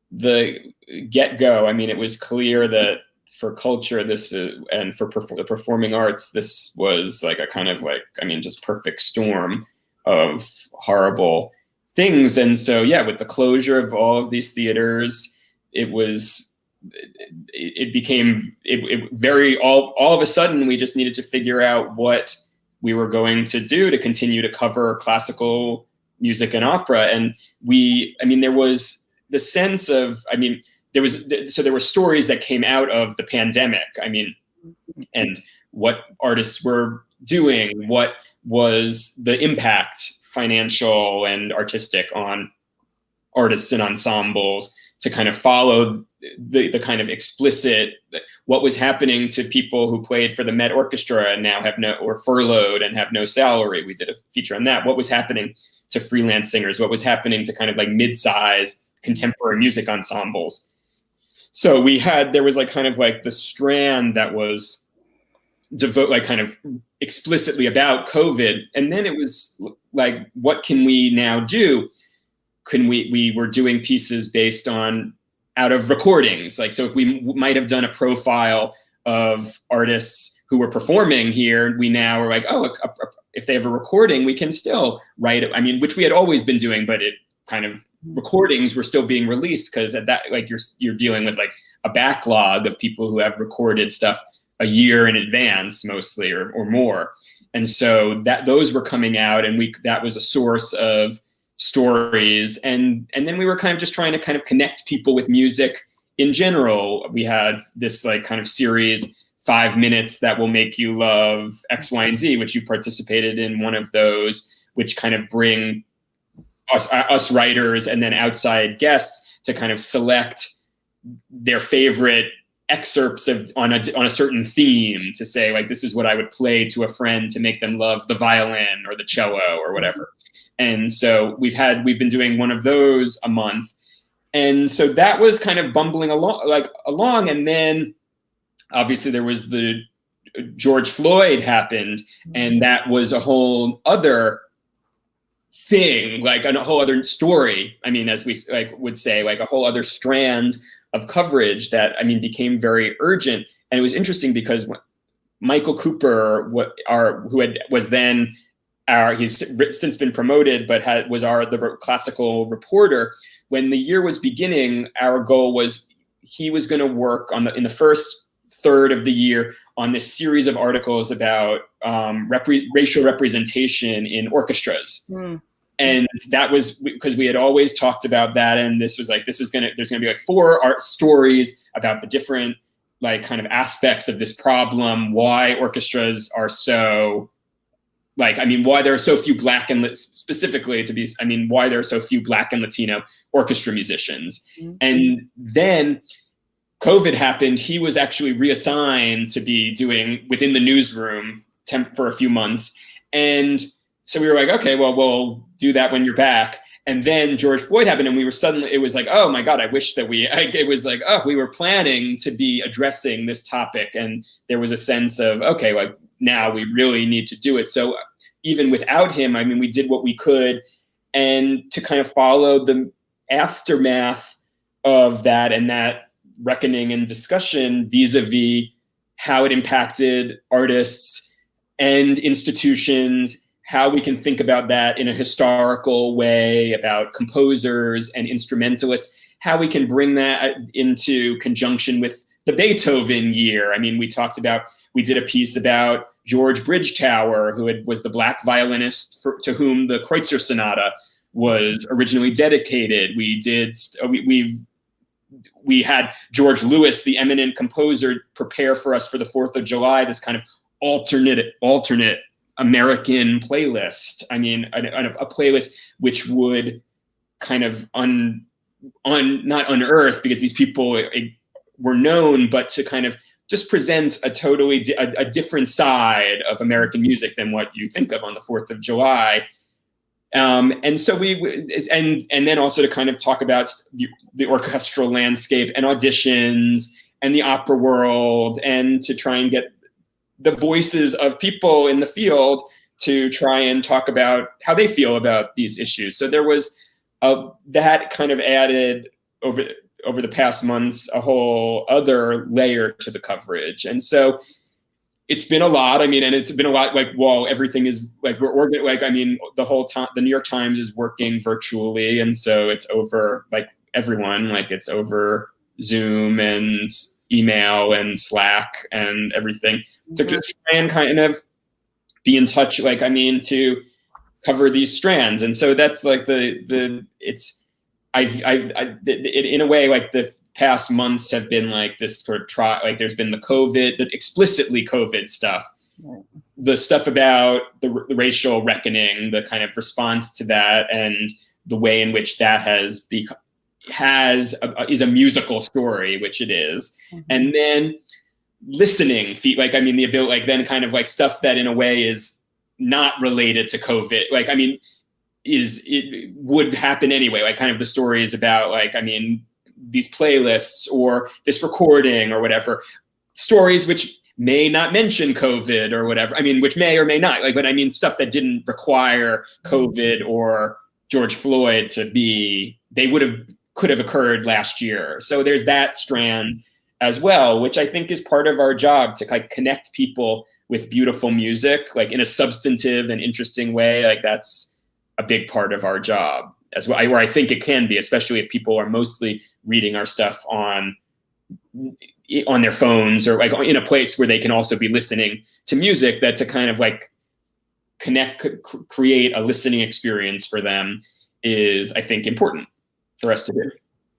the get-go, I mean, it was clear that for culture, and for the performing arts, this was like a kind of like, I mean, just perfect storm of horrible things. And so, yeah, with the closure of all of these theaters, it became very, all of a sudden, we just needed to figure out what we were going to do to continue to cover classical music and opera. And there was the sense of, there were stories that came out of the pandemic, and what artists were doing, what was the impact, financial and artistic, on artists and ensembles, to kind of follow the kind of explicit, what was happening to people who played for the Met Orchestra and now or furloughed and have no salary. We did a feature on that. What was happening to freelance singers? What was happening to kind of like mid-size contemporary music ensembles? So there was like kind of like the strand that was kind of explicitly about COVID. And then it was like, what can we now do? We were doing pieces based out of recordings. Like, so if we might have done a profile of artists who were performing here, we now are like, oh, if they have a recording, we can still write it. I mean, which we had always been doing, but it kind of recordings were still being released because at that, like you're dealing with like a backlog of people who have recorded stuff a year in advance, mostly or more. And so that those were coming out, and that was a source of stories. And then we were kind of just trying to kind of connect people with music in general. We had this like kind of series, 5 minutes that will make you love X, Y, and Z, which you participated in one of those, which kind of bring us writers and then outside guests to kind of select their favorite excerpts on a certain theme, to say like, this is what I would play to a friend to make them love the violin or the cello or whatever. And so we've been doing one of those a month. And so that was kind of bumbling along. And then obviously there was the George Floyd happened, and that was a whole other thing, like a whole other story. I mean, as we would say, like a whole other strand of coverage that, I mean, became very urgent. And it was interesting because Michael Cooper, he's since been promoted, but was the classical reporter. When the year was beginning, our goal was he was going to work in the first third of the year on this series of articles about racial representation in orchestras. And that was because we had always talked about that. And this was like, there's going to be like 4 art stories about the different like kind of aspects of this problem, why orchestras are so like, I mean, why there are so few Black and why there are so few Black and Latino orchestra musicians. And then COVID happened. He was actually reassigned to be doing within the newsroom for a few months. And so we were like, okay, well, we'll do that when you're back. And then George Floyd happened, and it was like, oh my God, I wish that we were planning to be addressing this topic. And there was a sense of, okay, like now we really need to do it. So even without him, I mean, we did what we could, and to kind of follow the aftermath of that and that reckoning and discussion vis-a-vis how it impacted artists and institutions, how we can think about that in a historical way, about composers and instrumentalists, how we can bring that into conjunction with the Beethoven year. I mean, we did a piece about George Bridgetower, who was the Black violinist to whom the Kreutzer Sonata was originally dedicated. We had George Lewis, the eminent composer, prepare for us for the 4th of July, this kind of alternate American playlist. I mean, a playlist which would kind of not unearth, because these people were known, but to kind of just present a totally a different side of American music than what you think of on the 4th of July. And so and then also to kind of talk about the orchestral landscape and auditions and the opera world, and to try and get the voices of people in the field to try and talk about how they feel about these issues. So there was that kind of added over the past months a whole other layer to the coverage. And so it's been a lot. I mean, and it's been a lot like, well, everything is like, I mean, the whole time, the New York Times is working virtually. And so it's over like everyone, like it's over Zoom and email and Slack and everything, to just try and kind of be in touch, like, I mean, to cover these strands. And so that's like in a way, like the past months have been like this sort of like there's been the explicitly COVID stuff, the stuff about the racial reckoning, the kind of response to that, and the way in which that is a musical story, which it is. And then listening, like, I mean, the ability, like, then kind of like stuff that in a way is not related to COVID, like, I mean, it would happen anyway, like kind of the stories about, like, I mean, these playlists or this recording or whatever, stories which may not mention COVID or whatever, I mean, which may or may not, like, but I mean, stuff that didn't require COVID or George Floyd to be, could have occurred last year. So there's that strand. as well, which I think is part of our job to like connect people with beautiful music, like in a substantive and interesting way. Like that's a big part of our job as well, where I think it can be, especially if people are mostly reading our stuff on their phones or like in a place where they can also be listening to music, that to kind of like create a listening experience for them is, I think, important for us to do.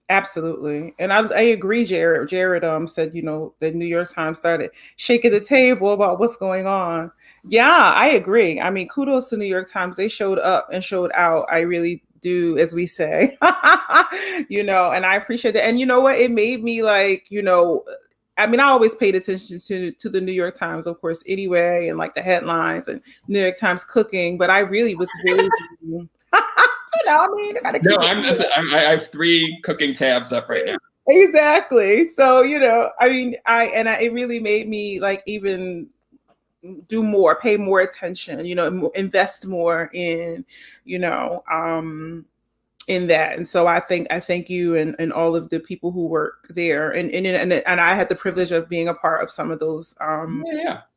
Absolutely. And I agree, Jared. Jared said, the New York Times started shaking the table about what's going on. Yeah, I agree. I mean, kudos to New York Times. They showed up and showed out. I really do, as we say. And I appreciate that. And you know what? It made me like, I mean, I always paid attention to the New York Times, of course, anyway, and like the headlines and New York Times cooking, but I really was very I mean, I gotta keep I have 3 cooking tabs up right now. Exactly. So, I mean, it really made me like even do more, pay more attention, invest more in, in that. And so I thank you and all of the people who work there. And I had the privilege of being a part of some of those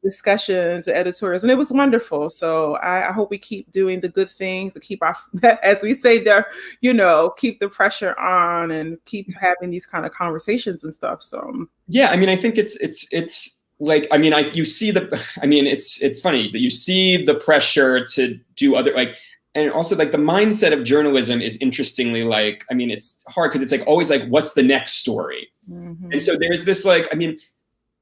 discussions, editorials, and it was wonderful. So I hope we keep doing the good things and keep our, as we say there, keep the pressure on and keep having these kind of conversations and stuff. So yeah, I mean, I think it's like, I mean, it's funny that you see the pressure to do other, like, and also like the mindset of journalism is interestingly like, I mean, it's hard because it's like always like, what's the next story? Mm-hmm. And so there's this like, I mean,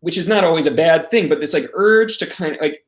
which is not always a bad thing, but this like urge to kind of like,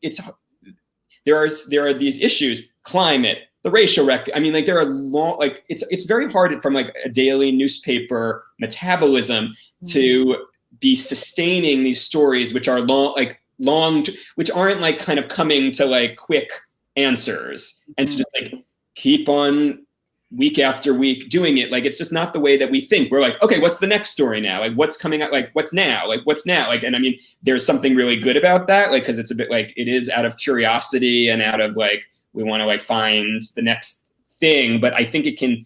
there are these issues, climate, the racial I mean, like there are long, like it's very hard from like a daily newspaper metabolism mm-hmm. to be sustaining these stories, which are long, which aren't like kind of coming to like quick answers, and to just like keep on week after week doing it. Like, it's just not the way that we think. We're like, okay, what's the next story now? Like, what's coming out? Like, what's now? Like, and I mean, there's something really good about that. Like, cause it's a bit like, it is out of curiosity and out of like, we want to like find the next thing. But I think it can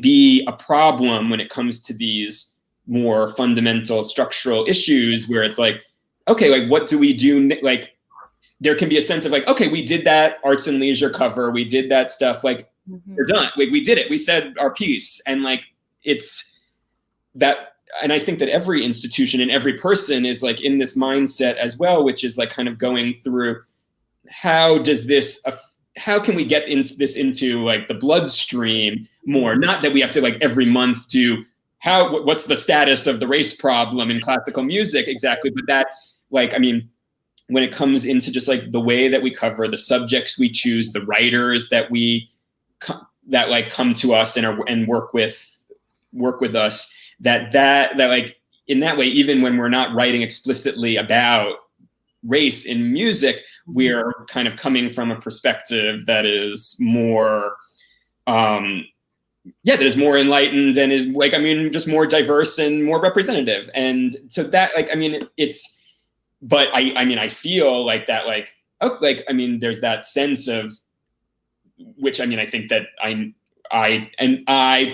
be a problem when it comes to these more fundamental structural issues where it's like, okay, like what do we do? Like, there can be a sense of like, okay, we did that arts and leisure cover. We did that stuff. Like, mm-hmm. We're done. Like, we did it. We said our piece. And like, it's that. And I think that every institution and every person is like in this mindset as well, which is like kind of going through how can we get into like the bloodstream more? Not that we have to like every month do what's the status of the race problem in classical music exactly, but that like, I mean, when it comes into just like the way that we cover the subjects we choose, the writers that like come to us and work with us, that like in that way, even when we're not writing explicitly about race in music, we're kind of coming from a perspective that is more, that is more enlightened and is like, I mean, just more diverse and more representative. And so that like, I mean, but I mean, I feel like that, like, oh, like, I mean, there's that sense of, which, I mean, I think that I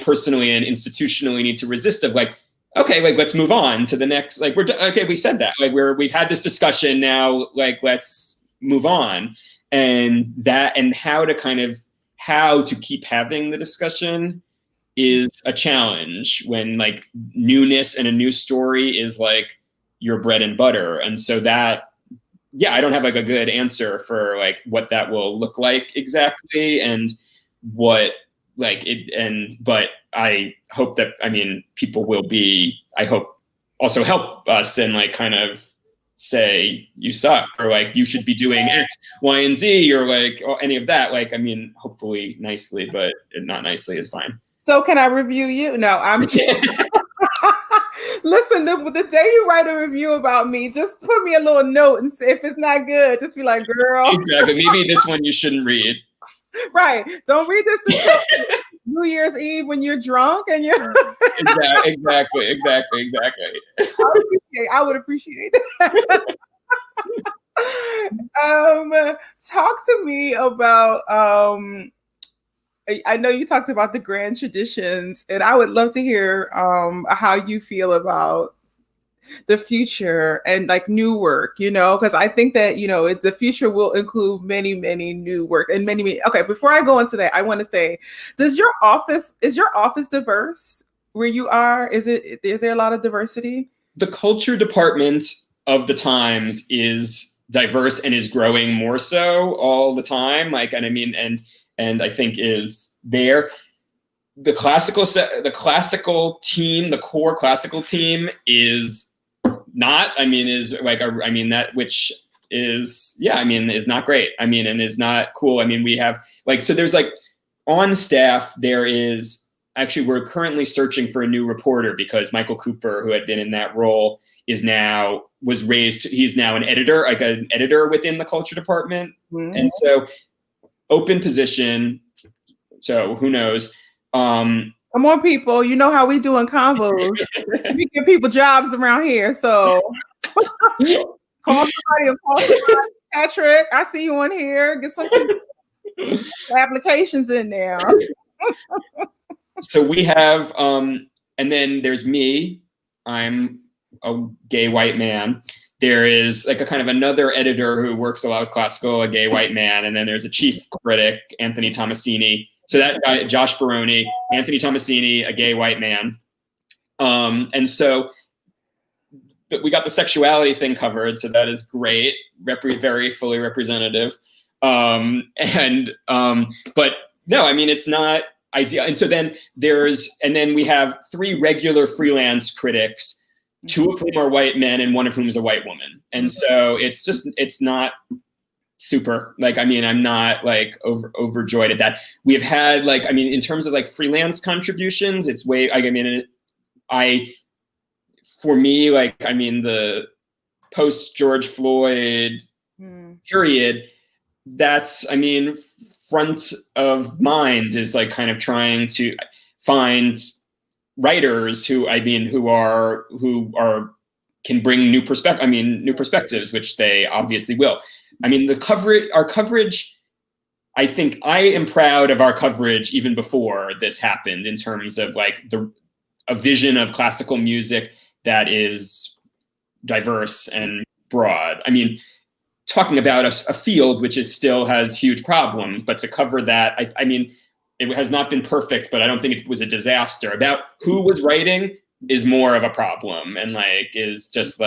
personally and institutionally need to resist of like, okay, like, let's move on to the next, like, okay, we said that, like, we've had this discussion now, like, let's move on. And how to keep having the discussion is a challenge when like newness and a new story is like your bread and butter. And so that, yeah, I don't have like a good answer for like what that will look like exactly and what like it, but I hope that, I mean, people will I hope also help us and like kind of say you suck or like you should be doing X, Y, and Z or like or any of that. Like, I mean, hopefully nicely, but not nicely is fine. So can I review you? No, I'm Listen, the day you write a review about me, just put me a little note and say if it's not good, just be like, girl. Exactly. Maybe this one you shouldn't read. Right. Don't read this until New Year's Eve when you're drunk and you're Exactly. I would appreciate that. Talk to me about I know you talked about the grand traditions, and I would love to hear how you feel about the future and like new work, because I think that, the future will include many, many new work and many, many. Okay, before I go into that, I want to say, is your office diverse where you are? Is there a lot of diversity? The culture department of the Times is diverse and is growing more so all the time. Like, and I mean, and I think is there. The classical team, the core classical team is not, is like, that, which is, is not great. And is not cool. We have so there's on staff, there is actually, we're currently searching for a new reporter because Michael Cooper, who had been in that role, he's now an editor within the culture department. Mm-hmm. And so open position. So who knows? Come on, people. You know how we do in convos. We give people jobs around here. So call somebody. Patrick, I see you on here. Get some applications in there. So we have, and then there's me. I'm a gay white man. There is a kind of another editor who works a lot with classical, a gay white man. And then there's a chief critic, Anthony Tomasini. So that guy, Josh Baroni, Anthony Tomasini, a gay white man. And so we got the sexuality thing covered. So that is great. Very fully representative. But no, it's not ideal. And so then we have 3 regular freelance critics, 2 of whom are white men and 1 of whom is a white woman. And so it's not super, I'm not overjoyed at that. We have had in terms of freelance contributions, it's way, for me, the post George Floyd period, that's, front of mind is kind of trying to find writers who can bring new perspectives, which they obviously will. Our coverage, I think I am proud of our coverage even before this happened, in terms of a vision of classical music that is diverse and broad. Talking about a field which still has huge problems, but to cover that, it has not been perfect, but I don't think it was a disaster. About who was writing is more of a problem, and is just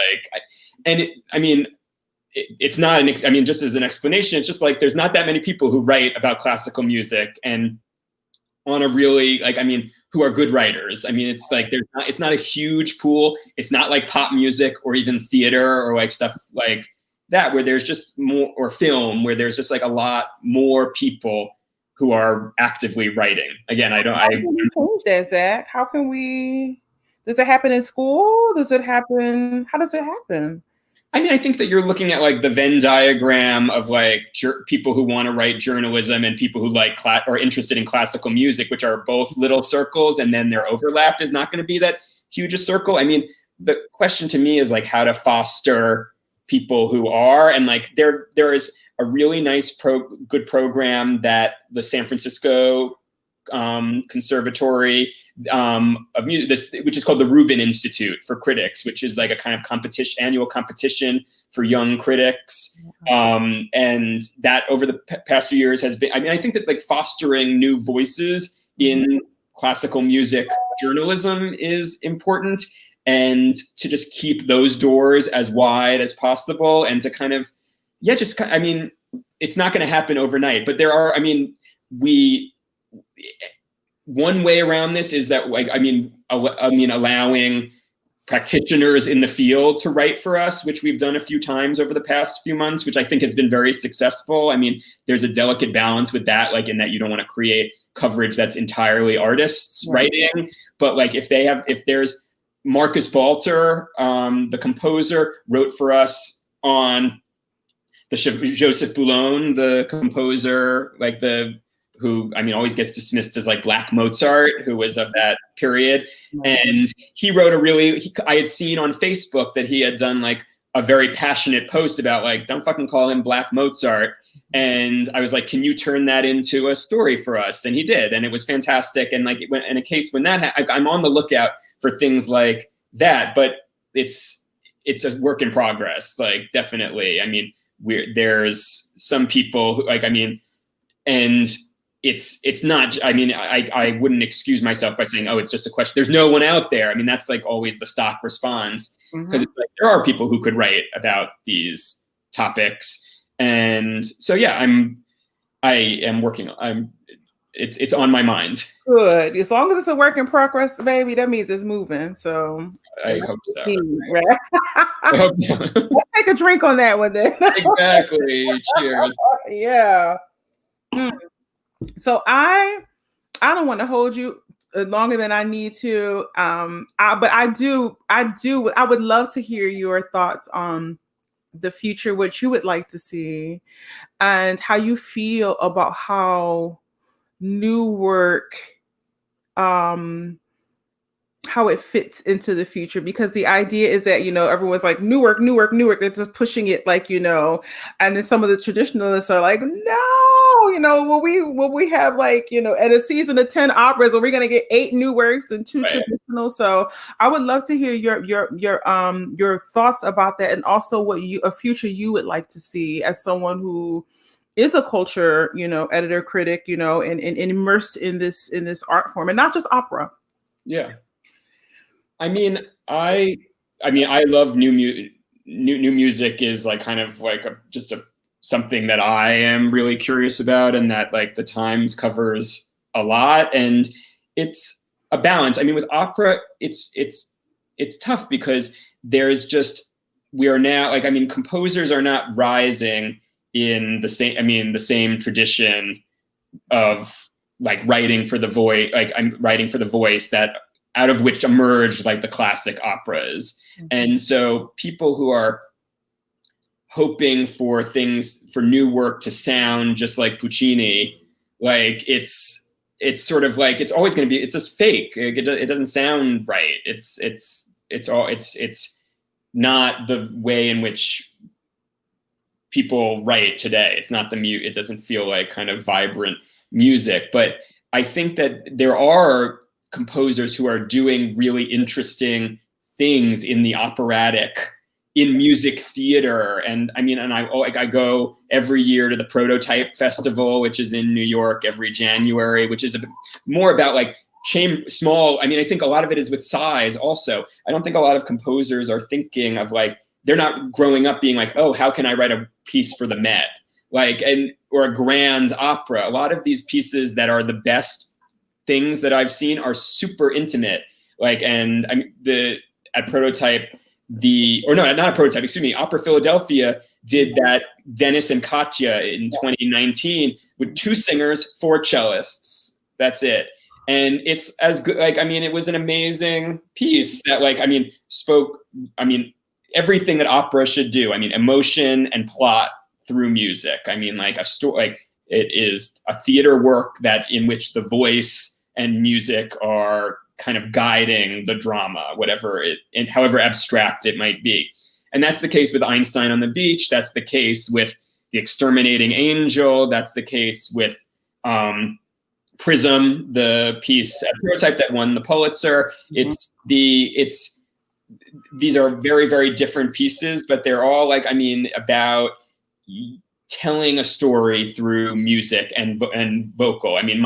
it's not just as an explanation, it's just there's not that many people who write about classical music and on a really who are good writers. It's not a huge pool. It's not like pop music or even theater or stuff like that, where there's just more, or film, where there's just a lot more people who are actively writing. Again, How can we change that, Zach? How can we? Does it happen in school? How does it happen? I think that you're looking at the Venn diagram of people who want to write journalism and people who are interested in classical music, which are both little circles, and then their overlap is not going to be that huge a circle. The question to me is how to foster people who are, and there is a really nice good program that the San Francisco Conservatory of Music, which is called the Rubin Institute for Critics, which is a kind of annual competition for young critics. And that over the past few years has been, I think that fostering new voices in classical music journalism is important, and to just keep those doors as wide as possible, and to kind of, it's not going to happen overnight, but there are, one way around this is that allowing practitioners in the field to write for us, which we've done a few times over the past few months, which I think has been very successful. There's a delicate balance with that, in that you don't want to create coverage that's entirely artists writing, but if there's Marcus Balter, the composer, wrote for us on the Joseph Boulon, the composer, who always gets dismissed as Black Mozart, who was of that period. And he wrote I had seen on Facebook that he had done a very passionate post about don't fucking call him Black Mozart. And I was can you turn that into a story for us? And he did, and it was fantastic. And in a case when that I'm on the lookout for things like that, but it's it's a work in progress, like definitely. I mean, there's some people who, like, I mean, and it's not, I mean, I wouldn't excuse myself by saying, oh, it's just a question. There's no one out there. I mean, that's like always the stock response, because like, there are people who could write about these topics. And so, yeah, I am working, it's on my mind. Good. As long as it's a work in progress, baby, that means it's moving. So I hope so. Right? I hope so. Let's take a drink on that one then. Exactly. Cheers. Yeah. So I don't want to hold you longer than I need to. But I would love to hear your thoughts on the future, what you would like to see, and how you feel about how new work, how it fits into the future, because the idea is that, everyone's like new work. They're just pushing it, like, and then some of the traditionalists are like, no, will we have, like, at a season of 10 operas, are we going to get 8 new works and 2 traditional? So I would love to hear your thoughts about that, and also what a future you would like to see as someone who is a culture, editor, critic, and immersed in this art form, and not just opera. Yeah. I mean, I love new music is like kind of like something that I am really curious about, and that like the Times covers a lot, and it's a balance. I mean, with opera, it's tough because we are now, like, I mean, composers are not rising in the same tradition of like writing for the voice, like I'm writing for the voice, that out of which emerged like the classic operas. And so people who are hoping for new work to sound just like Puccini, like it's sort of like, it's always going to be, it's just fake. It doesn't sound right. It's not the way in which people write today. It's not it doesn't feel like kind of vibrant music. But I think that there are composers who are doing really interesting things in the operatic, in music theater. And I mean, and I go every year to the Prototype Festival, which is in New York every January, which is more about like small. I mean, I think a lot of it is with size also. I don't think a lot of composers are thinking of like, they're not growing up being like, oh, how can I write a piece for the Met? Like, or a grand opera. A lot of these pieces that are the best things that I've seen are super intimate. Like, and I mean, at Prototype, not a Prototype, excuse me, Opera Philadelphia did that Dennis and Katya in 2019 with 2 singers, 4 cellists. That's it. And it's as good, like, I mean, it was an amazing piece that, like, I mean, spoke, I mean, everything that opera should do. I mean, emotion and plot through music. I mean, like a story, like it is a theater work in which the voice and music are kind of guiding the drama, and however abstract it might be. And that's the case with Einstein on the Beach. That's the case with The Exterminating Angel. That's the case with Prism, the piece at Prototype that won the Pulitzer. These are very, very different pieces, but they're all like, I mean, about telling a story through music and vocal. I mean,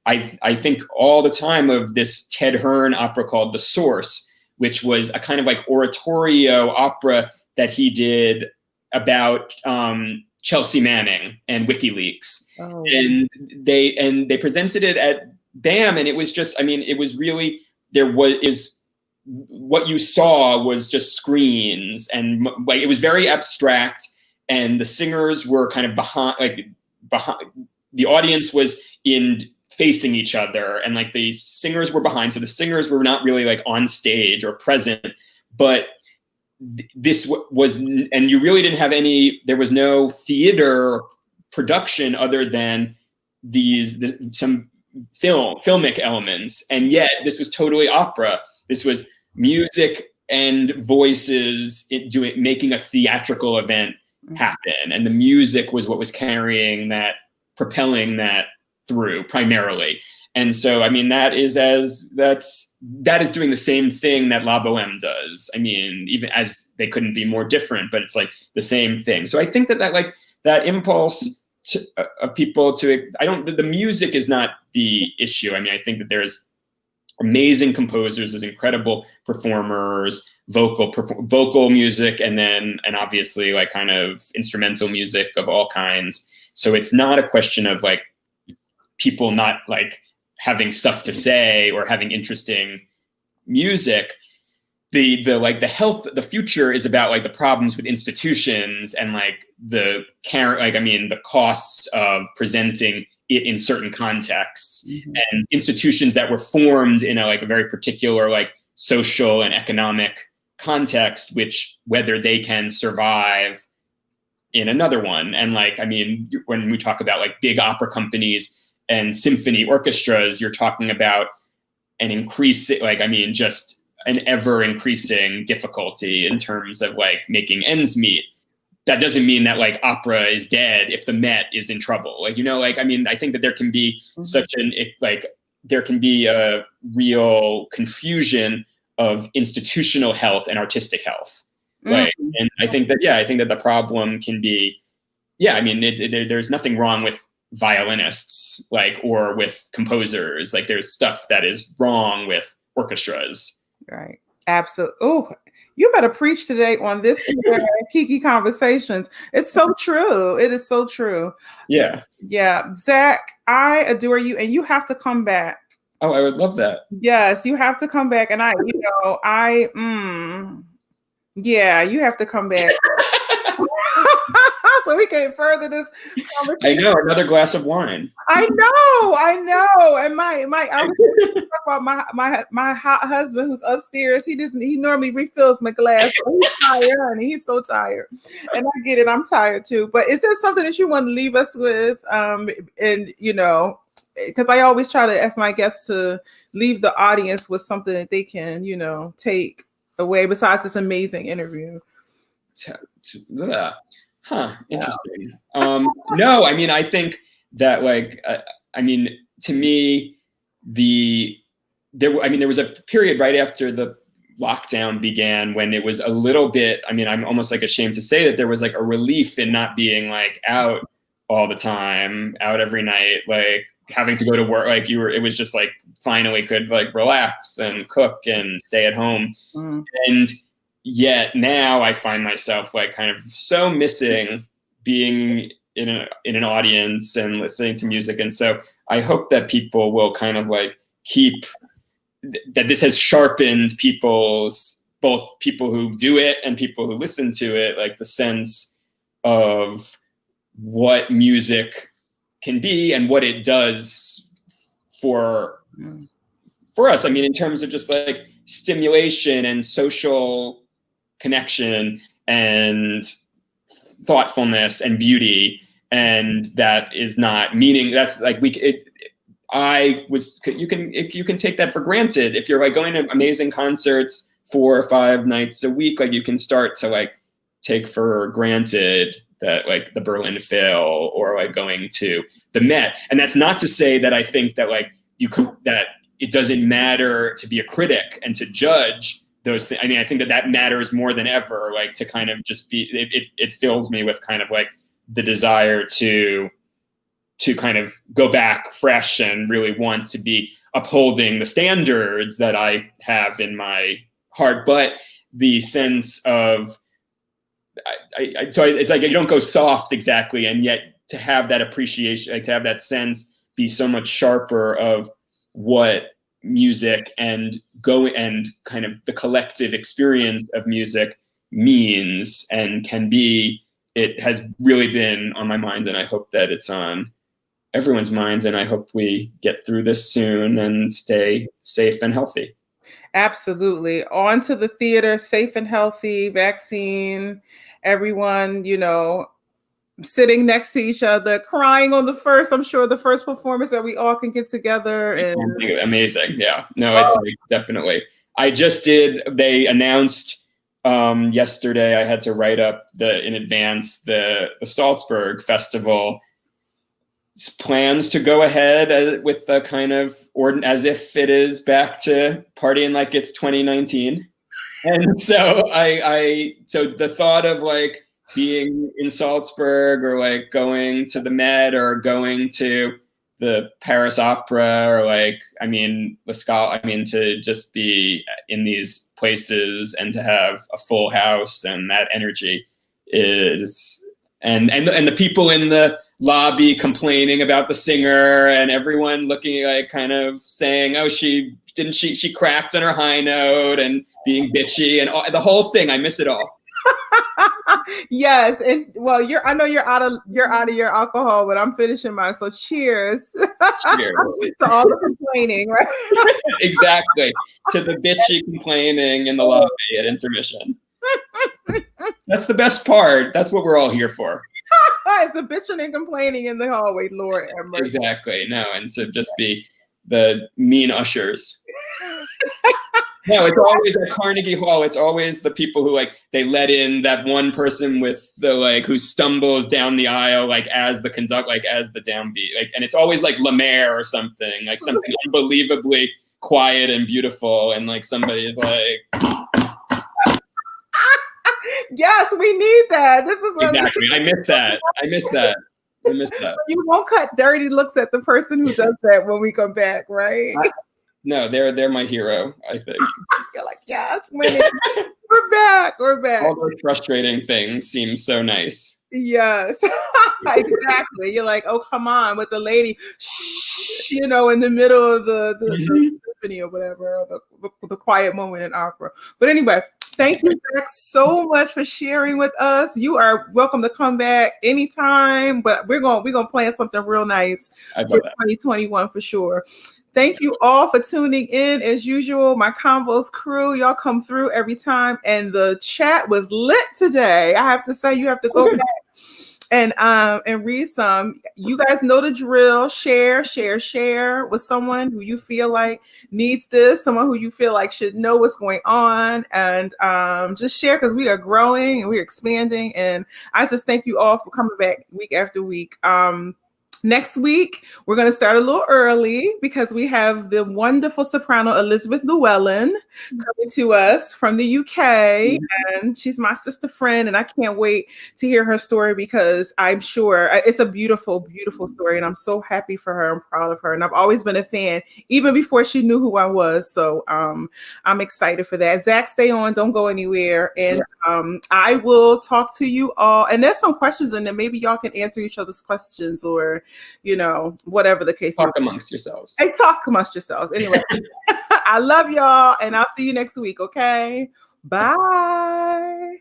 I think all the time of this Ted Hearn opera called The Source, which was a kind of like oratorio opera that he did about Chelsea Manning and WikiLeaks. Oh. And they presented it at BAM, and it was just, I mean, it was really, what you saw was just screens, and like it was very abstract, and the singers were kind of behind, the audience was facing each other, and like the singers were behind, so the singers were not really like on stage or present. But this was, and you really didn't have there was no theater production other than some filmic elements, and yet this was totally opera. This was music and voices making a theatrical event happen, and the music was what was propelling that through primarily. And so, I mean, that is doing the same thing that La Boheme does. I mean, even as they couldn't be more different, but it's like the same thing. So I think that impulse of people to, the music is not the issue. I mean, I think that there's amazing composers, there's incredible performers, vocal music, and obviously like kind of instrumental music of all kinds. So it's not a question of like people not like having stuff to say or having interesting music. The future is about like the problems with institutions and like the costs of presenting it in certain contexts, and institutions that were formed in a very particular like social and economic context, which whether they can survive in another one. And like, I mean, when we talk about like big opera companies and symphony orchestras, you're talking about just an ever increasing difficulty in terms of like making ends meet. That doesn't mean that like opera is dead if the Met is in trouble. Like, I mean, I think that there can be there can be a real confusion of institutional health and artistic health. And I think that the problem can be, I mean, there's nothing wrong with violinists, or with composers. Like, there's stuff that is wrong with orchestras. Right. Absolutely. Oh, you better preach today on this Kiki Conversations. It's so true. It is so true. Yeah. Yeah. Zach, I adore you, and you have to come back. Oh, I would love that. Yes, you have to come back. And you have to come back. So we can further this I conversation. know, another glass of wine. I know. And I was talk about my hot husband who's upstairs. He normally refills my glass. He's tired, honey. He's so tired. And I get it. I'm tired too. But is there something that you want to leave us with? Because I always try to ask my guests to leave the audience with something that they can, take away besides this amazing interview. Interesting. No, I mean, I think that to me, there was a period right after the lockdown began when it was a little bit, I'm almost like ashamed to say that there was like a relief in not being like out all the time, out every night, like having to go to work. Like it was just like finally could like relax and cook and stay at home. And yet now I find myself like kind of so missing being in an audience and listening to music. And so I hope that people will kind of like that this has sharpened both people who do it and people who listen to it, like the sense of what music can be and what it does for us. I mean, in terms of just like stimulation and social connection and thoughtfulness and beauty, and that is not meaning. That's like you can take that for granted if you're like going to amazing concerts 4 or 5 nights a week. Like you can start to like take for granted that like the Berlin Phil or like going to the Met. And that's not to say that I think that like that it doesn't matter to be a critic and to judge those things. I mean, I think that matters more than ever, like to kind of just be, it fills me with kind of like the desire to kind of go back fresh and really want to be upholding the standards that I have in my heart. But the sense of, so it's like you don't go soft exactly, and yet to have that appreciation, like to have that sense be so much sharper of what music and kind of the collective experience of music means and can be, it has really been on my mind, and I hope that it's on everyone's minds, and I hope we get through this soon and stay safe and healthy. Absolutely. On to the theater, safe and healthy, vaccine, everyone, sitting next to each other, crying on the first performance that we all can get together. And amazing. Yeah. No, it's like, definitely. They announced yesterday, I had to write up in advance the Salzburg Festival plans to go ahead with the kind of as if it is back to partying like it's 2019. And so so the thought of like being in Salzburg or like going to the Met or going to the Paris Opera or like, I mean, the Scala, I mean, to just be in these places and to have a full house and that energy is, and the people in the lobby complaining about the singer and everyone looking like kind of saying, oh, she cracked on her high note and being bitchy and the whole thing. I miss it all. Yes, and well, I know you're out of your alcohol, but I'm finishing mine. So cheers. Cheers. To all the complaining, right? Exactly. To the bitchy complaining in the lobby at intermission. That's the best part. That's what we're all here for. It's a bitching and complaining in the hallway, Lord have mercy. Exactly. No, and to just be the mean ushers. No, it's always at Carnegie Hall. It's always the people who like they let in that one person with the like who stumbles down the aisle like as the conduct like as the downbeat like, and it's always like Lemaire or something like something unbelievably quiet and beautiful, and like somebody is like, yes, we need that. This is what exactly. I miss that. You won't cut dirty looks at the person who does that when we come back, right? No, they're my hero, I think. You're like, yes, winning. We're back. All those frustrating things seem so nice. Yes, exactly. You're like, oh, come on, with the lady, shh, in the middle of the symphony or whatever, or the quiet moment in opera. But anyway, thank you, Zach, so much for sharing with us. You are welcome to come back anytime, but we're gonna plan something real nice for 2021 for sure. Thank you all for tuning in. As usual, my Convos crew, y'all come through every time, and the chat was lit today. I have to say, you have to go back and read some. You guys know the drill. Share with someone who you feel like needs this, someone who you feel like should know what's going on, and just share, because we are growing and we're expanding. And I just thank you all for coming back week after week. Next week, we're going to start a little early because we have the wonderful soprano Elizabeth Llewellyn coming to us from the UK. And she's my sister friend, and I can't wait to hear her story, because I'm sure it's a beautiful, beautiful story. And I'm so happy for her. I'm proud of her. And I've always been a fan, even before she knew who I was. So I'm excited for that. Zach, stay on. Don't go anywhere. And I will talk to you all. And there's some questions in there. Maybe y'all can answer each other's questions, or whatever the case. Talk amongst yourselves. Hey, talk amongst yourselves. Anyway, I love y'all, and I'll see you next week. Okay. Bye.